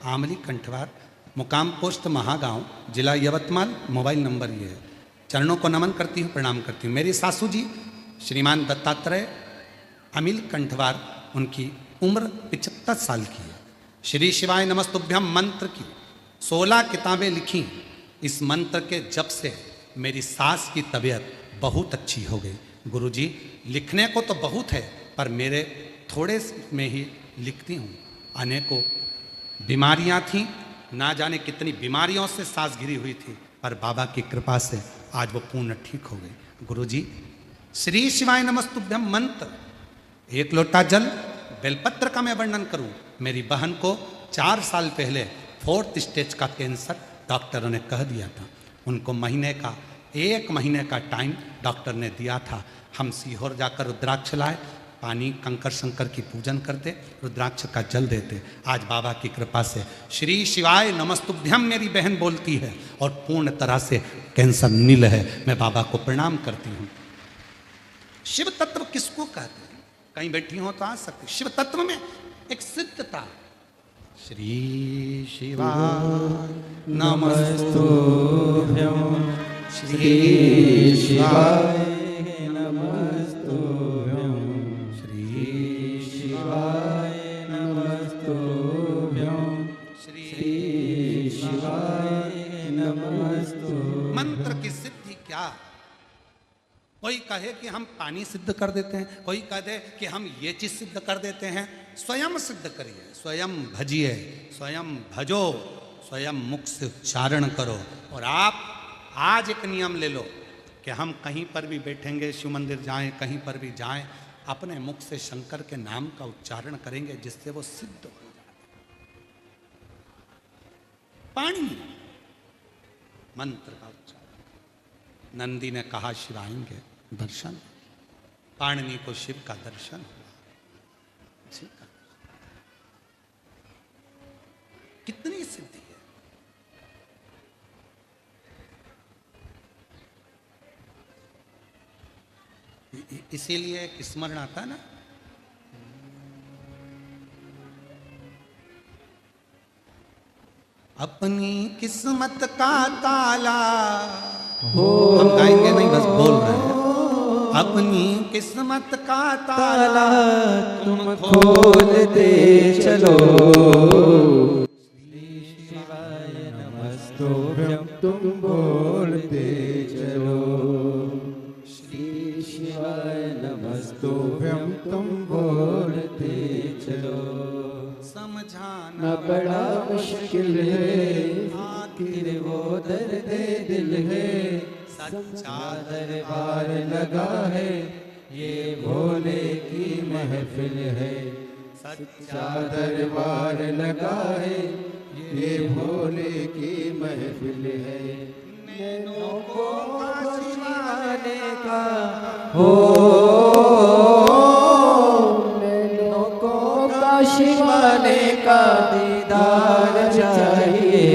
आमली कंठवार, मुकाम पोस्ट महागांव, जिला यवतमाल, मोबाइल नंबर ये है। चरणों को नमन करती हूँ, प्रणाम करती हूँ। मेरी सासू जी श्रीमान दत्तात्रेय अमिल कंठवार, उनकी उम्र 75 साल की है। श्री शिवाय नमस्तुभ्यम मंत्र की 16 किताबें लिखी। इस मंत्र के जप से मेरी सास की तबीयत बहुत अच्छी हो गई। गुरुजी, लिखने को तो बहुत है पर मेरे थोड़े में ही लिखती हूँ। अनेकों बीमारियाँ थीं, ना जाने कितनी बीमारियों से सास घिरी हुई थी, पर बाबा की कृपा से आज वो पूर्ण ठीक हो गई। गुरुजी, श्री शिवाय नमस्तुभ्यम मंत्र, 1 लोटा जल, बेलपत्र का मैं वर्णन करूं। मेरी बहन को 4 साल पहले 4th स्टेज का कैंसर डॉक्टरों ने कह दिया था। उनको 1 महीने का टाइम डॉक्टर ने दिया था। हम सीहोर जाकर रुद्राक्ष लाए, पानी कंकर शंकर की पूजन करते, रुद्राक्ष का जल देते। आज बाबा की कृपा से श्री शिवाय नमस्तुभ्यम मेरी बहन बोलती है और पूर्ण तरह से कैंसर नील है। मैं बाबा को प्रणाम करती हूँ। शिव तत्व किसको कहते हैं? कहीं बैठी हो तो आ सकते। शिव तत्व में एक सिद्धता। श्री शिवाय नमस्तुभ्यं, श्री शिवाय नमस्तुभ्यं, श्री शिवाय नमस्तुभ्यं, श्री शिवाय नमस्तुभ्यं। मंत्र की सिद्धि क्या? कोई कहे कि हम पानी सिद्ध कर देते हैं, कोई कहे कि हम ये चीज सिद्ध कर देते हैं। स्वयं सिद्ध करिए, स्वयं भजिए, स्वयं भजो, स्वयं मुख से उच्चारण करो। और आप आज एक नियम ले लो कि हम कहीं पर भी बैठेंगे, शिव मंदिर जाएं, कहीं पर भी जाएं, अपने मुख से शंकर के नाम का उच्चारण करेंगे, जिससे वो सिद्ध हो जाए। पानी मंत्र का उच्चारण। नंदी ने कहा शिव आएंगे, दर्शन। पाणिनि को शिव का दर्शन हुआ। कितनी सिद्धि है। इसीलिए एक स्मरण आता ना, अपनी किस्मत का ताला, हम गाएंगे नहीं, बस बोल रहे हैं। अपनी किस्मत का ताला तुम खोल दे चलो, श्री शिवाय नमस्तुभ्यं तुम बोलते चलो, श्री शिवाय नमस्तुभ्यं तुम बोलते चलो। समझाना बड़ा मुश्किल है, आखिर वो दर्द दिल है, सच्चा दरबार लगा है, ये भोले की महफिल है। सच्चा दरबार लगा है, ये भोले की महफिल है। नैनों को आशिवाने का हो, नैनों को काशिवाने का दीदार चाहिए,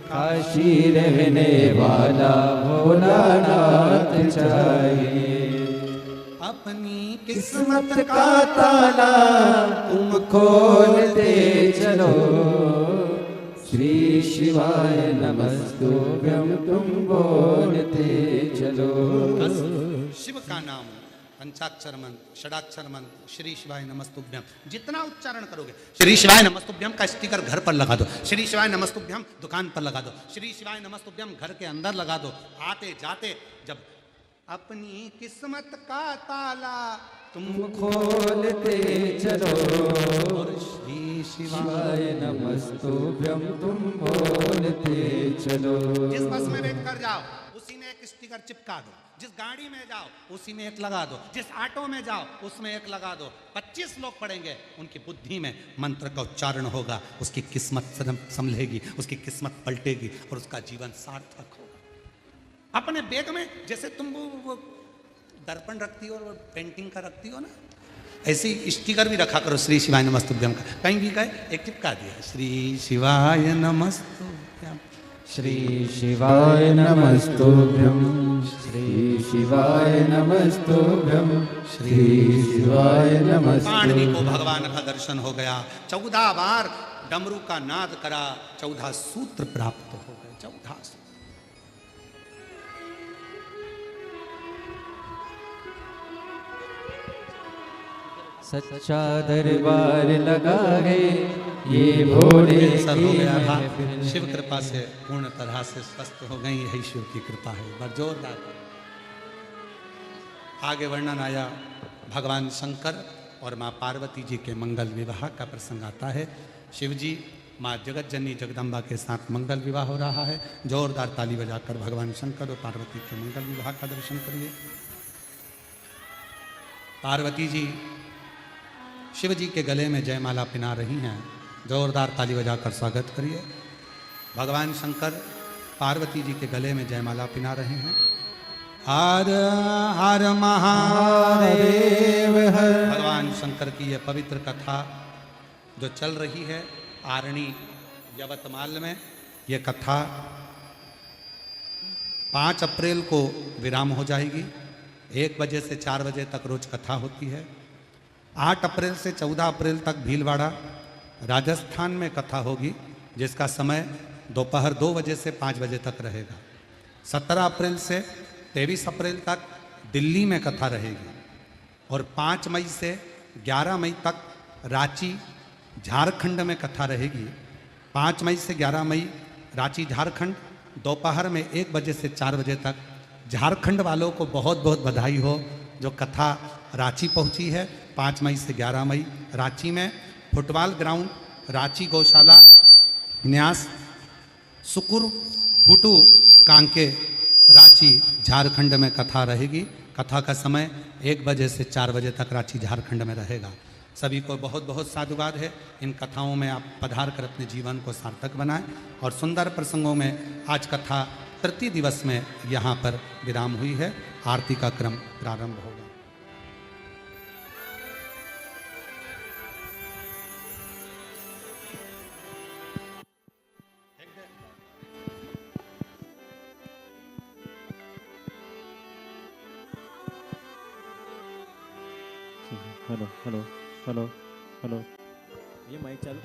काशी रहने वाला भोलानाथ चाहिए। अपनी किस्मत का ताला तुम खोल दे चलो, श्री शिवाय नमस्तुभ्यं तुम बोलते चलो। शिव का नाम पंचाक्षर मंत्र, षडाक्षर मंत्र, श्री शिवाय नमस्तुभ्यम, जितना उच्चारण करोगे। श्री शिवाय नमस्तुभ्यम का स्टिकर घर पर लगा दो, श्री शिवाय नमस्तुभ्यम दुकान पर लगा दो, श्री शिवाय नमस्तुभ्यम घर के अंदर लगा दो। आते जाते जब अपनी किस्मत का ताला तुम खोलते चलो, और श्री शिवाय नमस्तुभ्यं तुम बोलते चलो। जिस बस में बैठ कर जाओ, उसी ने में एक स्टिकर चिपका दो, जिस गाड़ी में जाओ उसी में एक लगा दो, जिस ऑटो में जाओ उसमें एक लगा दो। 25 लोग पढ़ेंगे, उनकी बुद्धि में मंत्र का उच्चारण होगा, उसकी किस्मत संभलेगी, उसकी किस्मत पलटेगी और उसका जीवन सार्थक होगा। अपने बैग में जैसे तुम वो दर्पण रखती हो और पेंटिंग का रखती हो ना, ऐसे ही स्टिकर भी रखा करो श्री शिवाय नमस्तुभ्यम का। कहीं भी गए एक चिपका दिया, श्री शिवाय नमस्तुभ्यम, श्री शिवाय नमस्तुभ्यम, श्री शिवाय नमस्तुभ्यम, श्री शिवाय नमस्तुभ्यम। पाणिनि को भगवान का दर्शन हो गया, 14 बार डमरू का नाद करा, 14 सूत्र प्राप्त हो गए, 14 सूत्र। सच्चा दरबार लगा है ये भोले सब हो गया था, शिव कृपा से पूर्ण तरह से स्वस्थ हो गई, यही शिव की कृपा है। बड़ जोरदार। आगे वर्णन आया भगवान शंकर और माँ पार्वती जी के मंगल विवाह का प्रसंग आता है। शिव जी माँ जगत जननी जगदम्बा के साथ मंगल विवाह हो रहा है। जोरदार ताली बजाकर भगवान शंकर और पार्वती के मंगल विवाह का दर्शन करिए। पार्वती जी शिव जी के गले में जयमाला पिना रही हैं, जोरदार ताली बजाकर स्वागत करिए। भगवान शंकर पार्वती जी के गले में जयमाला पिना रहे हैं। हर हर महादेव हर। भगवान शंकर की यह पवित्र कथा जो चल रही है आरणी यवतमाल में, यह कथा 5 अप्रैल को विराम हो जाएगी। 1 बजे से 4 बजे तक रोज कथा होती है। 8 अप्रैल से 14 अप्रैल तक भीलवाड़ा राजस्थान में कथा होगी, जिसका समय दोपहर 2 बजे से 5 बजे तक रहेगा। 17 अप्रैल से 23 अप्रैल तक दिल्ली में कथा रहेगी और 5 मई से 11 मई तक रांची झारखंड में कथा रहेगी। 5 मई से 11 मई रांची झारखंड, दोपहर में 1 बजे से 4 बजे तक। झारखंड वालों को बहुत बहुत बधाई हो जो कथा रांची पहुंची है। 5 मई से 11 मई रांची में फुटबॉल ग्राउंड, रांची गौशाला, न्यास, सुकुर, हुटू, कांके, रांची झारखंड में कथा रहेगी। कथा का समय 1 बजे से 4 बजे तक रांची झारखंड में रहेगा। सभी को बहुत बहुत साधुवाद है। इन कथाओं में आप पधार कर अपने जीवन को सार्थक बनाएं और सुंदर प्रसंगों में आज कथा तृतीय दिवस में यहाँ पर विराम हुई है। आरती का क्रम प्रारंभ होगा। हेलो हेलो हेलो हेलो, ये माइक चालू।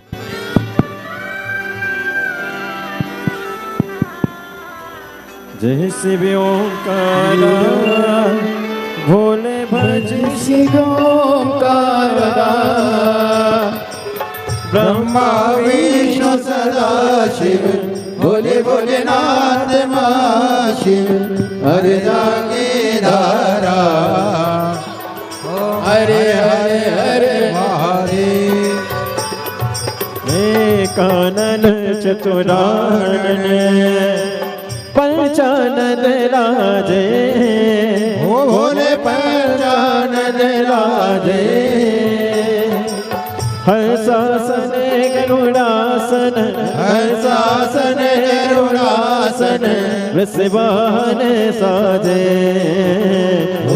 जय शिव ओंकार भोले भज शिव ओंकार ब्रह्मा विष्णु सदा शिव भोले भोलेनाथ मां शिव हरे जागे धारा हरे हरे हरे महादेव। कानन चतुरानन पंचानन राजे ओ भोले पंचानन राजे हर शासन गरुड़ासन हर शासन गरुड़ासन वृषभान साजे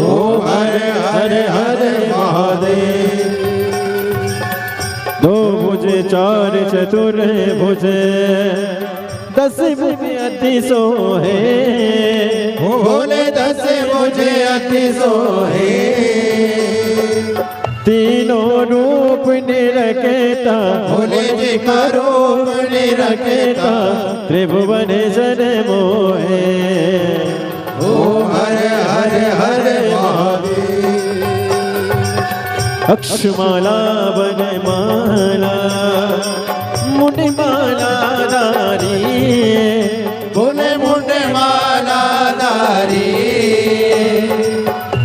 ओ हरे हरे हरे महादेव। 2 भुज 4 चतुर भुज 10 भुज अति सोहे ओ भोले 10 मुझे अति सोहे। तीनों रूप निरखेता भोले जी का रूप निरखेता त्रिभुवन जन मोहे ओ हरे हरे हरे महादेव। अक्षमाला वनमाला मुंडमाला धारी भोले मुंडे माला धारी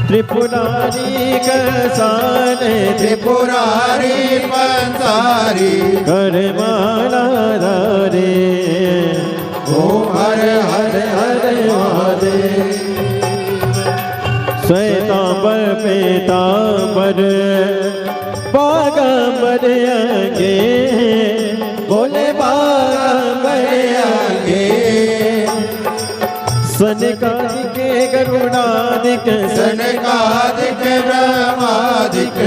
त्रिपुरारी कसान त्रिपुरारी पंसारी कर माला धारे ओ हरे हरे हरे महादेव। बागंबर आगे बोले बागंबर आगे सनकादिक गरुड़ादिक सनकादिक ब्रह्मादिक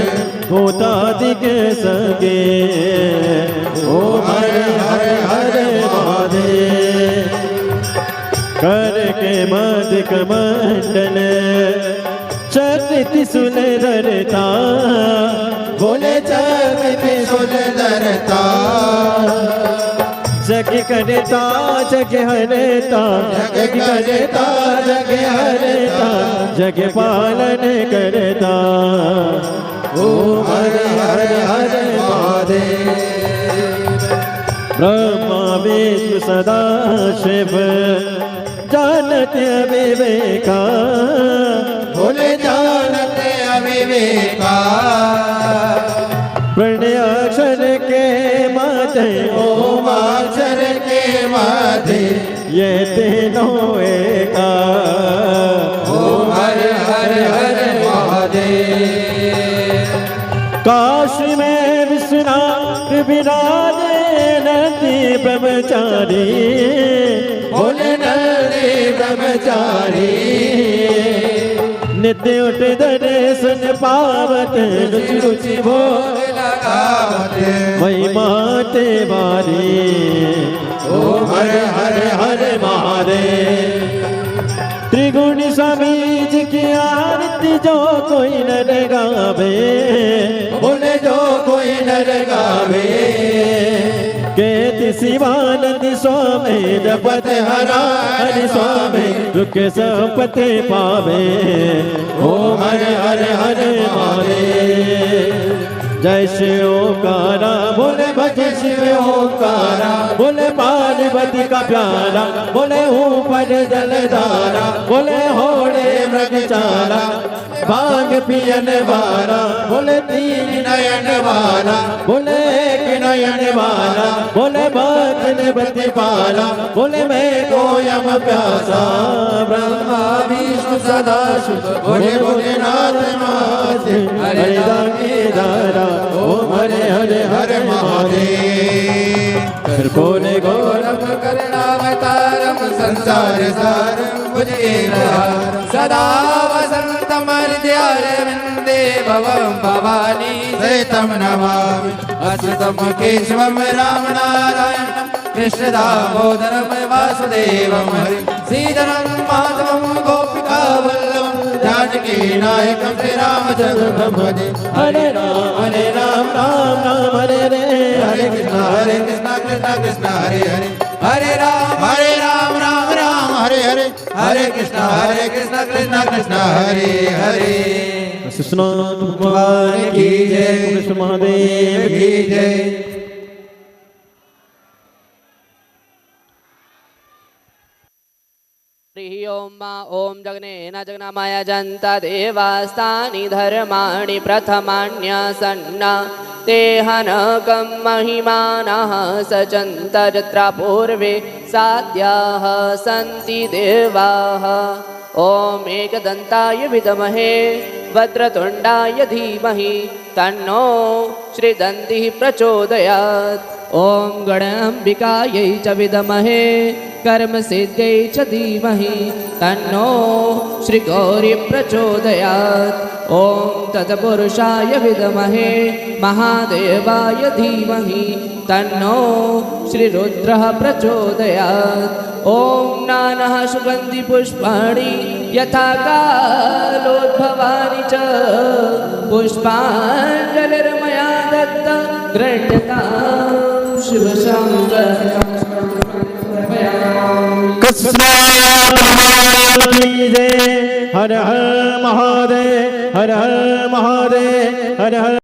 भूतादिक सगे ओम हर हर हर महादेव कर के मदिक मंडल चरित सुंदरता बोले चरित सुंदरता जग करता जग हरता जग करता जग हरता जग पालन करता ओम हर हर हर महादेव ब्रह्मा विष्णु सदा शिव जानत विवेका बोले जानते अविवेका प्रणयाक्षर के माते ओम अक्षर के माथे ये तीनों एका ओम हर हर हर महादेव काशी में विश्वनाथ विराजे नंदी ब्रह्मचारी बोले नंदी ब्रह्मचारी नित्य उठ दर्शन पावत रुचि रुचि भोग लगावत वही माते बारी ओम हर हर हर महादेव त्रिगुण स्वामी जी की आरती जो कोई न गावे बोले जो कोई नर गावे केति शिवानंद स्वामी जपत हरा हरि स्वामी दुख संपत्ति पावे ओम हर हर हर महादेव जय शिव ओंकारा बोले भज शिव ओंकारा बोले पार्वती का प्यारा बोले ऊपर जलधारा बोले होड़े मृग चारा भांग पियन वाला बोले तीन नयन वाला बोले एक नयन वाला बोले बादल बति पाला बोले मैं गोयम प्यासा ब्रह्मा विष्णु सदा शिव बोले भोलेनाथ महादेव हरे दानी दारा ओम हरे हरे हरे महादेव कर बोले गौरव करुणावतारम संसार सारम भुजगेन्द्रहारं सदा वसन्तं हृदयारविन्दे भवं भवानी सहितं नमामि अच्युतं केशवं रामनारायणं कृष्णदामोदरं वासुदेवं हरि श्रीधरं माधवं गोपिकावल्लभं जानकी नायकं श्रीरामचन्द्रं भजे हरे राम राम राम हरे रे हरे कृष्ण कृष्ण कृष्ण हरे हरे हरे राम राम राम हरे हरे हरे कृष्ण कृष्ण कृष्ण हरे हरे कृष्णनाथ भगवान की जय कृष्ण महादेव की जय ओम जगनेन जगन्माया जन्ता देवास्तानि धर्माणि प्रथमान्यसन्ना तेहनकं महिमानः सचन्त यत्र पूर्वे साध्याः सन्ति देवाः ओम एकदन्ताय विद्महे वक्रतुण्डाय धीमहि तन्नो श्रीदन्तिः प्रचोदयात् ओम गणाम्बिकायै च विद्महे कर्मसिद्ध्यै च धीमहि तन्नो श्रीगौरी प्रचोदयात् ओम तत्पुरुषाय विद्महे महादेवाय धीमहि तन्नो श्रीरुद्रः प्रचोदयात् ओम नानः सुगन्धि पुष्पाणि यथा कालोद्भवानि च पुष्पाञ्जलिर्मया दत्त गृह्यतां शिव शंकर हर हर महादेव हर हर महादेव हर हर